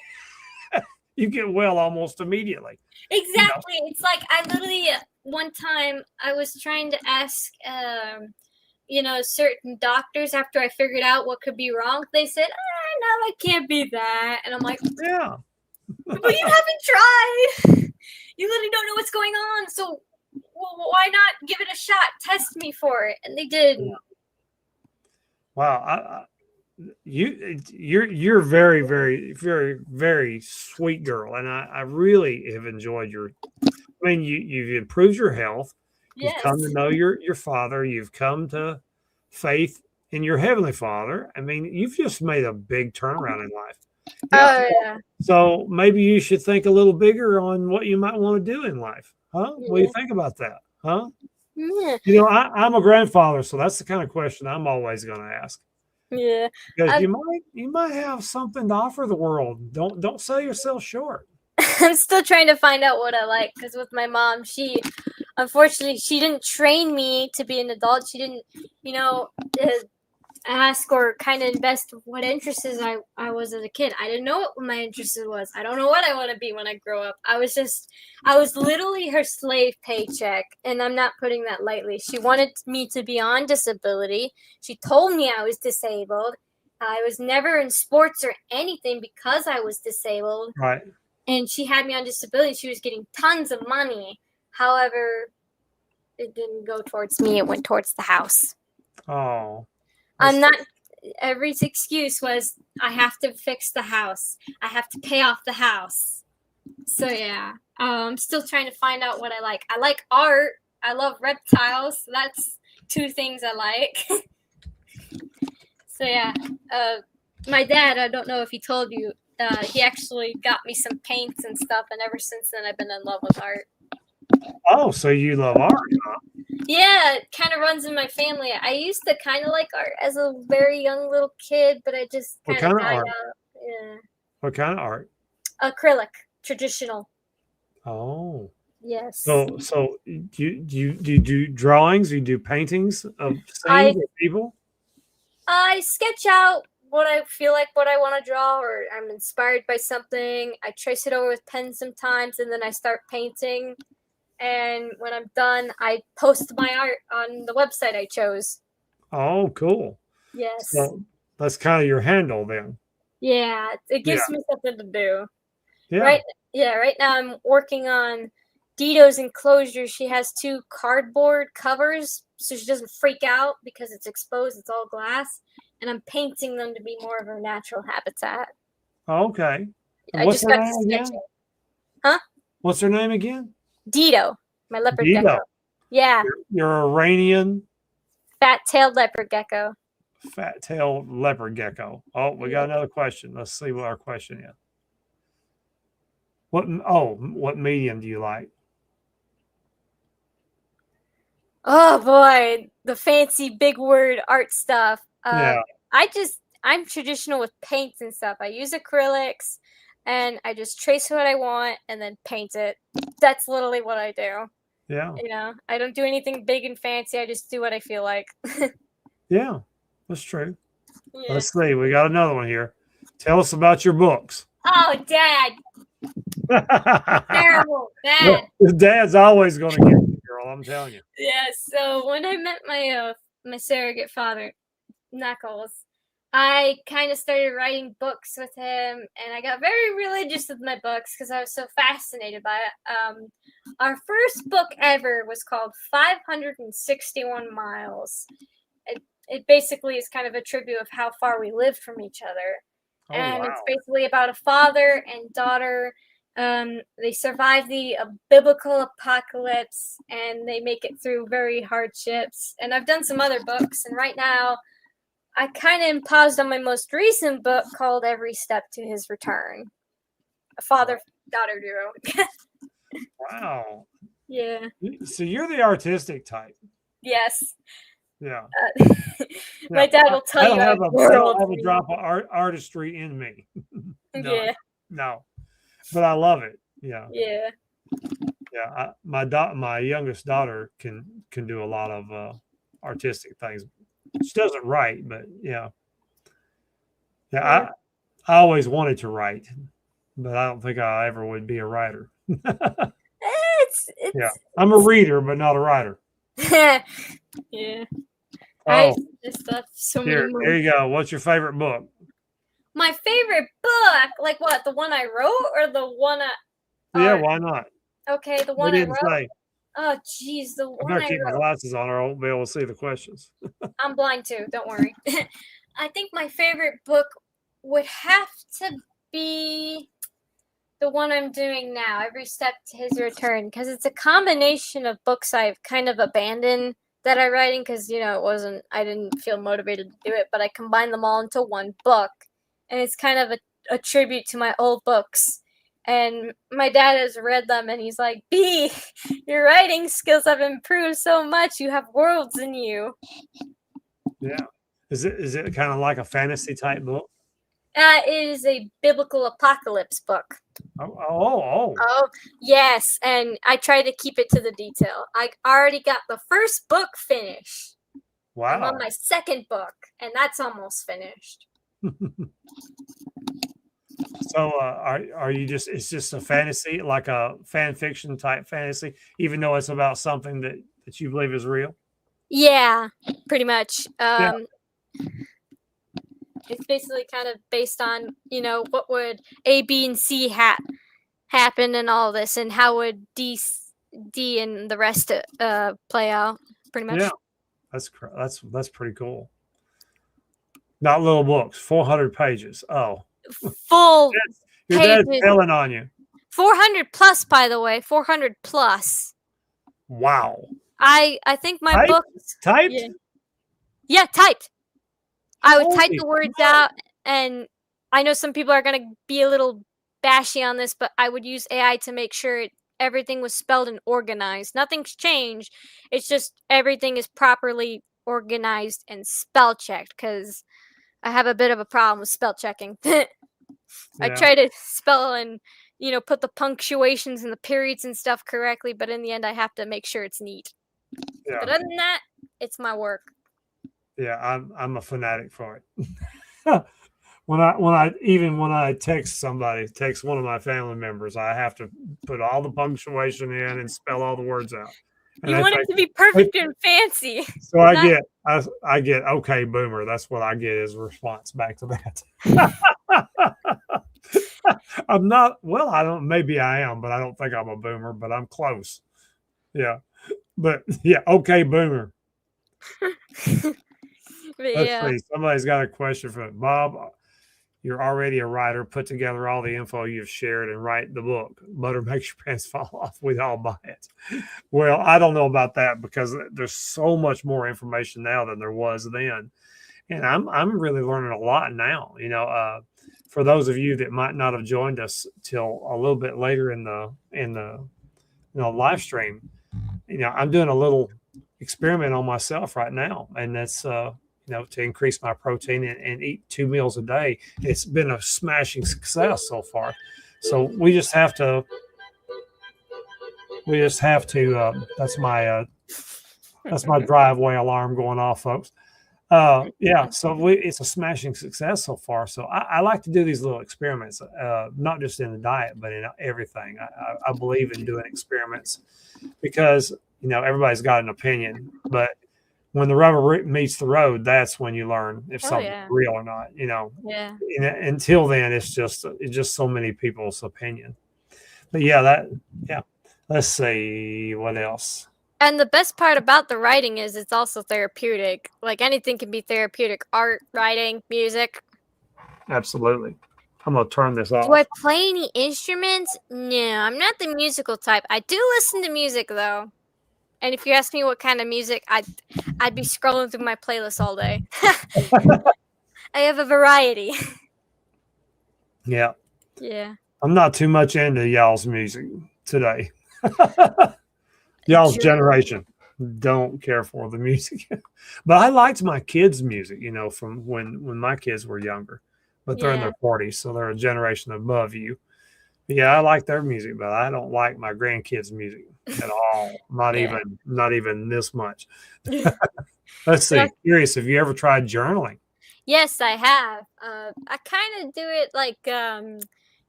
you get well almost immediately. Exactly. You know? It's like I literally one time I was trying to ask. Certain doctors, after I figured out what could be wrong, they said, no, it can't be that. And I'm like, yeah. But you haven't tried. You literally don't know what's going on. So why not give it a shot? Test me for it. And they did. Yeah. Wow. You're very, very, very, very sweet girl. And I really have enjoyed you've improved your health. You've come to know your father. You've come to faith in your heavenly Father. I mean, you've just made a big turnaround in life. Yeah. So maybe you should think a little bigger on what you might want to do in life. Huh? Yeah. What do you think about that? Huh? Yeah. I'm a grandfather, so that's the kind of question I'm always going to ask. Yeah. because I'm, you might have something to offer the world. Don't sell yourself short. I'm still trying to find out what I like because with my mom, unfortunately, she didn't train me to be an adult. She didn't, you know, uh, ask or kind of invest what interests I was as a kid. I didn't know what my interest was. I don't know what I want to be when I grow up. I was literally her slave paycheck, and I'm not putting that lightly. She wanted me to be on disability. She told me I was disabled. I was never in sports or anything because I was disabled, Right. and she had me on disability. She was getting tons of money. However, it didn't go towards me. It went towards the house. Oh. I'm not. Every excuse was I have to fix the house. I have to pay off the house. So yeah, I'm still trying to find out what I like. I like art. I love reptiles. That's two things I like. So yeah, my dad. I don't know if he told you. He actually got me some paints and stuff, and ever since then I've been in love with art. Oh, so you love art? Yeah, it kind of runs in my family. I used to kind of like art as a very young little kid, but I just What kind of kind of died art? out. Yeah. What kind of art? Acrylic, traditional. Oh. Yes. So you do drawings? You do paintings of I scenes or people? I sketch out what I feel like what I want to draw, or I'm inspired by something. I trace it over with pen sometimes, and then I start painting. And when I'm done, I post my art on the website I chose. Oh, cool. Yes. So that's kind of your handle then. Yeah, it gives Yeah. me something to do. Yeah. Right now I'm working on Dito's enclosure. She has 2 cardboard covers so she doesn't freak out because it's exposed, it's all glass. And I'm painting them to be more of her natural habitat. Okay. And I what's just her got to name sketch again? it. Huh? What's her name again? Dito, my leopard Dito. gecko. Yeah, Your Iranian fat-tailed leopard gecko. fat-tailed leopard gecko. Oh, we got another question. Let's see what our question is. What medium do you like? Oh boy, the fancy big word art stuff. Yeah. I'm traditional with paints and stuff. I use acrylics and I just trace what I want and then paint it. That's literally what I do. Yeah. You know, I don't do anything big and fancy. I just do what I feel like. Yeah. That's true. Yeah. Let's see. We got another one here. Tell us about your books. Oh, Dad, terrible, bad. His dad's always going to get you, girl. I'm telling you. Yeah. So when I met my surrogate father, Knuckles, I kind of started writing books with him, and I got very religious with my books because I was so fascinated by it. Our first book ever was called 561 Miles. It basically is kind of a tribute of how far we lived from each other. Oh, And wow. it's basically about a father and daughter. They survive the biblical apocalypse, and they make it through very hardships. And I've done some other books, and right now I kind of paused on my most recent book called Every Step to His Return. A father-daughter duo. Wow. Yeah. So you're the artistic type. Yes. Yeah. My dad will tell I you don't I have have I don't worlds have a in drop of artistry in me. No. Yeah. No. But I love it. Yeah. Yeah. Yeah. My youngest daughter can do a lot of artistic things. She doesn't write, but yeah. Yeah. I always wanted to write, but I don't think I ever would be a writer. It's Yeah. I'm a reader, but not a writer. yeah. Oh, I just have so here many you go. What's your favorite book? My favorite book, like what? The one I wrote or the one Yeah, or- why not? Okay, the They one I didn't wrote. say. Oh, jeez, the I one better I keep my wrote. glasses on or I won't be able to see the questions. I'm blind too. Don't worry. I think my favorite book would have to be the one I'm doing now, Every Step to His Return, because it's a combination of books I've kind of abandoned that I'm writing because I didn't feel motivated to do it, but I combined them all into one book, and it's kind of a tribute to my old books. And my dad has read them, and he's like, "B, your writing skills have improved so much. You have worlds in you." Yeah. Is it kind of like a fantasy type book? It is a biblical apocalypse book. Oh. Oh, yes. And I try to keep it to the detail. I already got the first book finished. I'm Wow. on my second book, and that's almost finished. So are you just it's just a fantasy, like a fan fiction type fantasy, even though it's about something that you believe is real? Yeah, pretty much. Yeah. It's basically kind of based on, what would A, B, and C happen and all this, and how would D and the rest play out, pretty much. Yeah. That's pretty cool. Not little books, 400 pages. Oh, Full your dad's pages. telling on you. 400 plus, by the way. 400 plus. Wow. I think my Typed? books. Typed? Yeah, typed. I would type Holy the words smokes. out, and I know some people are going to be a little bashy on this, but I would use AI to make sure everything was spelled and organized. Nothing's changed. It's just everything is properly organized and spell checked, because I have a bit of a problem with spell checking. I Yeah. try to spell and put the punctuations and the periods and stuff correctly, but in the end I have to make sure it's neat. Yeah. But other than that, it's my work. Yeah, I'm a fanatic for it. when I text one of my family members, I have to put all the punctuation in and spell all the words out. And You they want think- it to be perfect and fancy. so I get okay, boomer. That's what I get as a response back to that. I'm not, well, I don't, maybe I am, but I don't think I'm a boomer, but I'm close. Yeah. But yeah, okay, boomer. But Let's yeah. see. Somebody's got a question for Bob. You're already a writer. Put together all the info you've shared and write the book. Butter makes your pants fall off. We'd all buy it. Well, I don't know about that, because there's so much more information now than there was then, and I'm really learning a lot now. For those of you that might not have joined us till a little bit later in the live stream, I'm doing a little experiment on myself right now, and that's to increase my protein and eat 2 meals a day. It's been a smashing success so far. So we just have to. That's my driveway alarm going off, folks. Yeah, so it's a smashing success so far. So I like to do these little experiments, not just in the diet, but in everything. I believe in doing experiments because everybody's got an opinion, but when the rubber meets the road, that's when you learn if something's real or not. Yeah. Until then, it's just so many people's opinion. But let's see what else. And the best part about the writing is it's also therapeutic. Like anything can be therapeutic. Art, writing, music. Absolutely. I'm going to turn this off. Do I play any instruments? No, I'm not the musical type. I do listen to music, though. And if you ask me what kind of music, I'd be scrolling through my playlist all day. I have a variety. Yeah. Yeah. I'm not too much into y'all's music today. Y'all's generation don't care for the music. But I liked my kids' music, from when my kids were younger. But they're in their 40s, so they're a generation above you. But yeah, I like their music, but I don't like my grandkids' music at all. Not even this much. Let's see. Curious, have you ever tried journaling? Yes, I have. I kind of do it like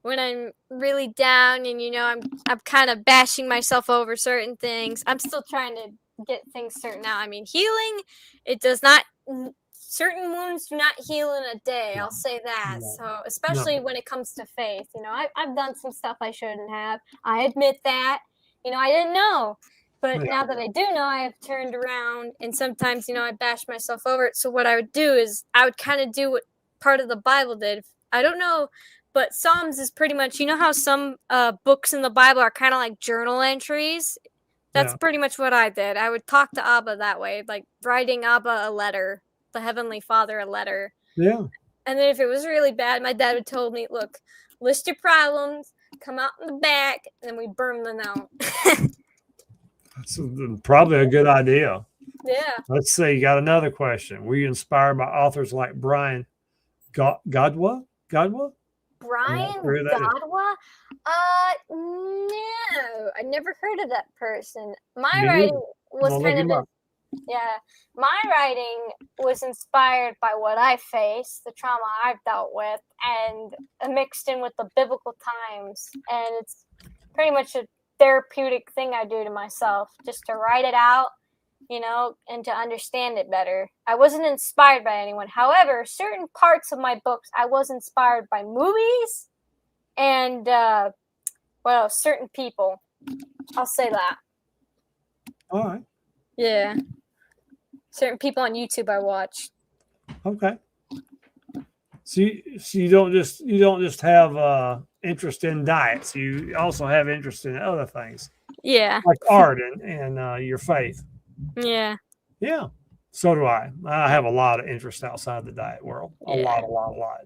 when I'm really down and I'm kind of bashing myself over certain things. I'm still trying to get things certain out. I mean, healing, it does not. Certain wounds do not heal in a day. I'll say that. No. So, especially when it comes to faith, I've done some stuff I shouldn't have. I admit that. I didn't know. But now that I do know, I have turned around, and sometimes, I bash myself over it. So what I would do is I would kind of do what part of the Bible did. I don't know, but Psalms is pretty much, how some books in the Bible are kind of like journal entries? That's pretty much what I did. I would talk to Abba that way, like writing Abba a letter, the Heavenly Father a letter. Yeah. And then if it was really bad, my dad would tell me, look, list your problems, come out in the back, and then we burn them out. That's probably a good idea. Yeah. Let's see. You got another question. Were you inspired by authors like Brian Godwa? Godwa? Brian sure who that is. Godwa? No, I never heard of that person. My Me writing neither. was I'm gonna look kind him of up. yeah. My writing was inspired by what I faced, the trauma I've dealt with, and mixed in with the biblical times. And it's pretty much a therapeutic thing I do to myself, just to write it out, and to understand it better. I wasn't inspired by anyone. However, certain parts of my books, I was inspired by movies and, certain people. I'll say that. All right. Yeah. Certain people on YouTube I watch. Okay. So you don't just have interest in diets. You also have interest in other things Yeah. like art and your faith. Yeah. Yeah. So do I. I have a lot of interest outside the diet world. A Yeah. lot.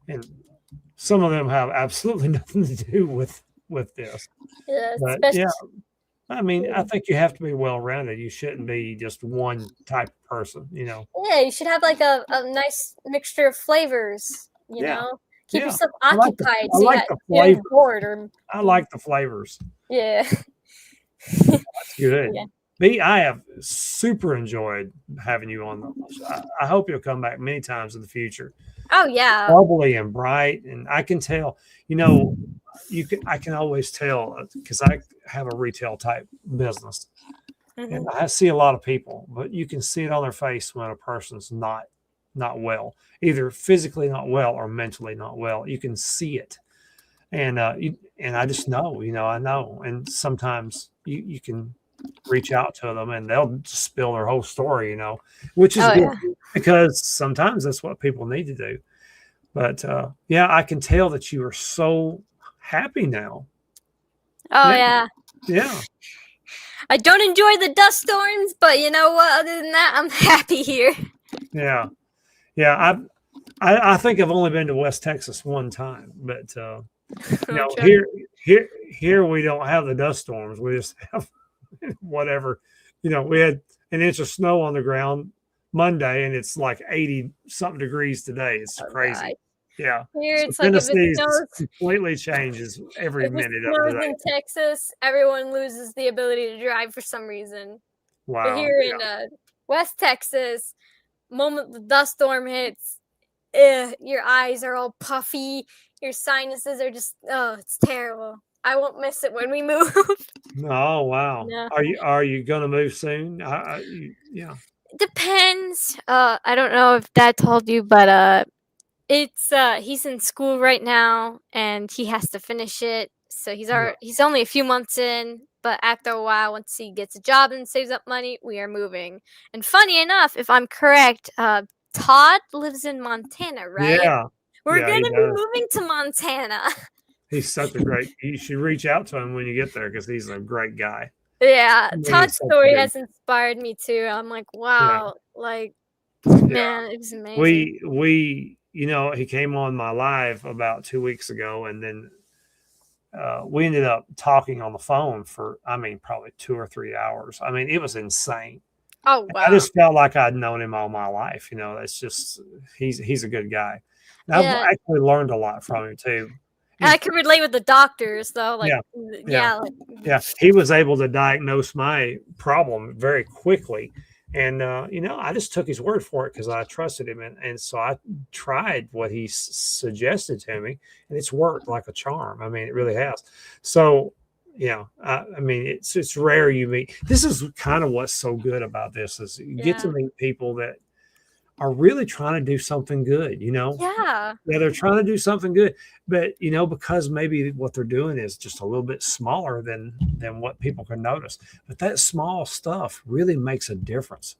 And some of them have absolutely nothing to do with this. Yeah. But Especially, yeah, I mean, I think you have to be well-rounded. You shouldn't be just one type of person, yeah, you should have like a nice mixture of flavors, Yeah. Keep Yeah. yourself I like the- occupied I so like you're the not getting flavor. bored or I like the flavors. yeah. That's good. Yeah. Me, I have super enjoyed having you on the. I hope you'll come back many times in the future. Oh yeah. Bubbly and bright, and I can tell. I can always tell because I have a retail type business, Mhm. and I see a lot of people, but you can see it on their face when a person's not well, either physically not well or mentally not well. You can see it, and I just know, I know, and sometimes you can reach out to them and they'll just spill their whole story, which is Oh, good yeah. because sometimes that's what people need to do. But yeah, I can tell that you are so happy now. Oh Yeah. yeah. Yeah. I don't enjoy the dust storms, but you know what? Other than that, I'm happy here. Yeah. Yeah. I think I've only been to West Texas one time, but Sure. here we don't have the dust storms. We just have whatever, we had an inch of snow on the ground Monday and it's like 80 something degrees today. It's Oh, crazy. God. Yeah. Here So it's like if it Tennessee snows, completely changes every if it minute of snows the day. in Texas, everyone loses the ability to drive for some reason. But Wow. here Yeah. in West Texas, moment the dust storm hits, your eyes are all puffy, your sinuses are just it's terrible. I won't miss it when we move. Oh wow. Yeah. Are you gonna move soon? Yeah. Depends. I don't know if Dad told you, but it's he's in school right now and he has to finish it. So he's only a few months in, but after a while, once he gets a job and saves up money, we are moving. And funny enough, if I'm correct, Todd lives in Montana, right? Yeah. We're Yeah, he gonna be does. moving to Montana. He's such a great. You should reach out to him when you get there because he's a great guy. Yeah, Yeah, he's Todd's so story good. has inspired me too. I'm like, wow, like, Yeah. man, it was amazing. We he came on my live about 2 weeks ago, and then we ended up talking on the phone for probably 2 or 3 hours. It was insane. Oh wow. I just felt like I'd known him all my life. It's just he's a good guy. And Yeah. I've actually learned a lot from him too. And I can relate with the doctors though. Like, Yeah. like, Yeah, he was able to diagnose my problem very quickly. And, I just took his word for it because I trusted him. And so I tried what he suggested to me, and it's worked like a charm. It really has. So, it's rare you meet. This is kind of what's so good about this is you get to meet people that are really trying to do something good, yeah. Yeah, they're trying to do something good, but because maybe what they're doing is just a little bit smaller than what people can notice. But that small stuff really makes a difference.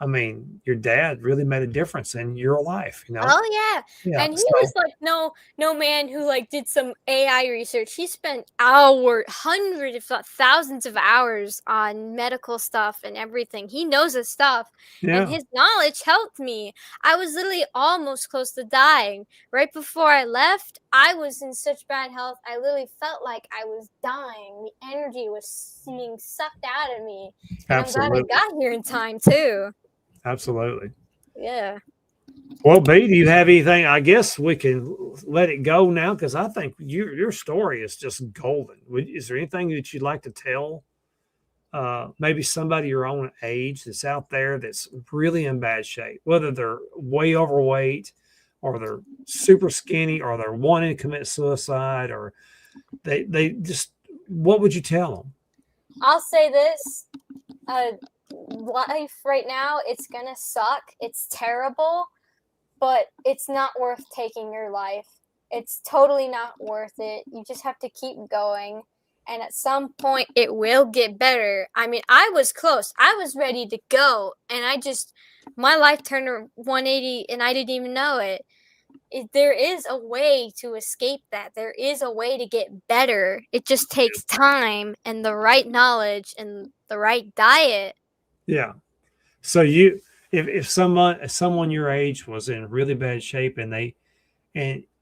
I mean, your dad really made a difference in your life, you know? Oh yeah. Yeah. And he So, was like no man who like did some AI research. He spent hours, hundreds if not thousands of hours on medical stuff and everything. He knows his stuff and yeah, his knowledge helped me. I was literally almost close to dying. Right before I left, I was in such bad health. I literally felt like I was dying. The energy was being sucked out of me. And I'm glad I absolutely. got here in time too. Absolutely. Yeah. Well, B, do you have anything? I guess we can let it go now because I think your story is just golden. Is there anything that you'd like to tell? Maybe somebody your own age that's out there that's really in bad shape, whether they're way overweight or they're super skinny or they're wanting to commit suicide or they just, what would you tell them? I'll say this. Life right now, it's gonna suck. It's terrible, but it's not worth taking your life. It's totally not worth it. You just have to keep going. And at some point, it will get better. I mean, I was close. I was ready to go. And my life turned 180 and I didn't even know it. There is a way to escape that. There is a way to get better. It just takes time and the right knowledge and the right diet. Yeah. So if someone your age was in really bad shape and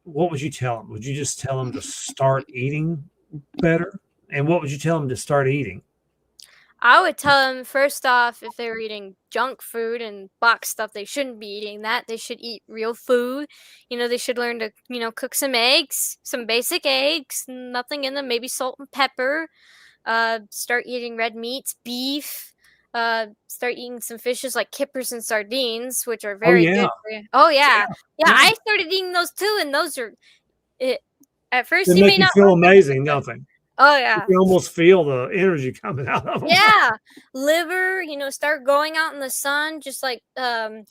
what would you tell them? Would you just tell them to start eating better? And what would you tell them to start eating? I would tell them first off, if they were eating junk food and box stuff, they shouldn't be eating that. They should eat real food. They should learn to, cook some eggs, some basic eggs, nothing in them, maybe salt and pepper. Start eating red meats, beef. Start eating some fishes like kippers and sardines, which are very yeah. good for you. Oh yeah. Yeah. I started eating those too, and those are at first They you make may you not feel like them. amazing, don't they? Oh yeah. You can almost feel the energy coming out of them. Yeah, liver, start going out in the sun, just like 5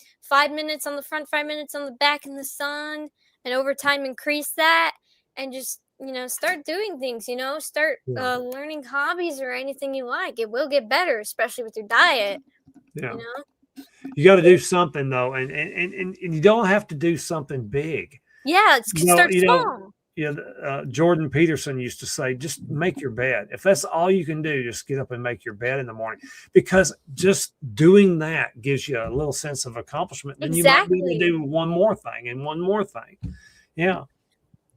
minutes on the front, 5 minutes on the back in the sun, and over time increase that, and just start doing things. Start Yeah. learning hobbies or anything you like. It will get better, especially with your diet. Yeah. You got to do something though, and you don't have to do something big. Yeah, start small. Jordan Peterson used to say, just make your bed. If that's all you can do, just get up and make your bed in the morning, because just doing that gives you a little sense of accomplishment. Then Exactly. you might be able to do one more thing and one more thing. Yeah.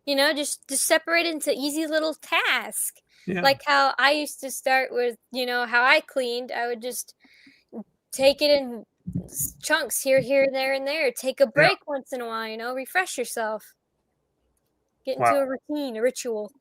Just separate into easy little tasks. Yeah. Like how I used to start with, how I cleaned. I would just take it in chunks here, there, and there. Take a break once in a while, refresh yourself. Get into a routine, a ritual.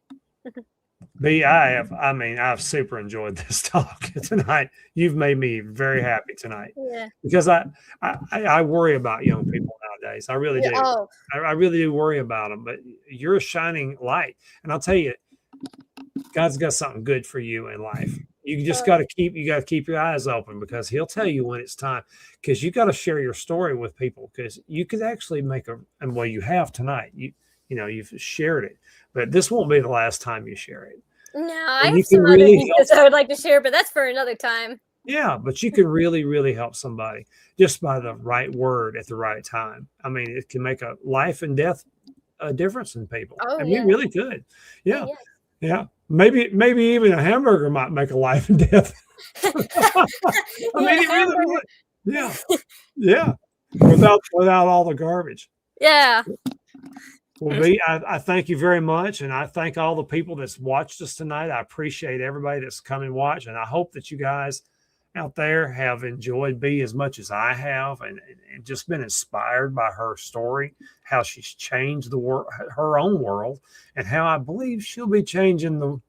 B, I've super enjoyed this talk tonight. You've made me very happy tonight. Yeah. Because I worry about young people nowadays. I really do. Oh. I really do worry about them. But you're a shining light, and I'll tell you, God's got something good for you in life. You just got to keep your eyes open, because He'll tell you when it's time. Because you got to share your story with people, because you could actually you have tonight. You've shared it, but this won't be the last time you share it. No, I have some other things I would like to share, but that's for another time. Yeah, but you can really, really help somebody just by the right word at the right time. I mean, it can make a life and death difference in people. Oh, we really could. Yeah. Yeah. Yeah. Maybe even a hamburger might make a life and death. I mean, it really would. Yeah. Yeah. Without all the garbage. Yeah. Well, B, I thank you very much, and I thank all the people that's watched us tonight. I appreciate everybody that's come and watched, and I hope that you guys out there have enjoyed B as much as I have, and just been inspired by her story, how she's changed her own world, and how I believe she'll be changing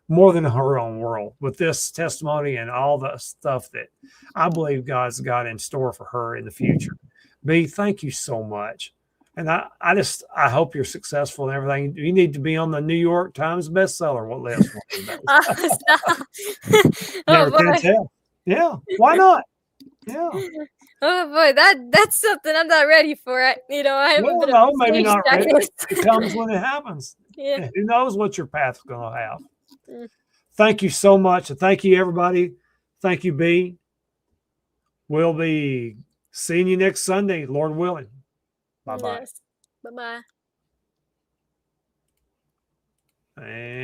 more than her own world with this testimony and all the stuff that I believe God's got in store for her in the future. B, thank you so much. And I hope you're successful and everything. You need to be on the New York Times bestseller list. Never can tell. Yeah, why not? Yeah. Oh boy, that's something I'm not ready for. I haven't been. No, maybe not ready. It comes when it happens. Yeah. Who knows what your path's going to have? Thank you so much, and thank you everybody. Thank you, B. We'll be Seeing you next Sunday, Lord willing. Bye-bye. Yes. Bye-bye. And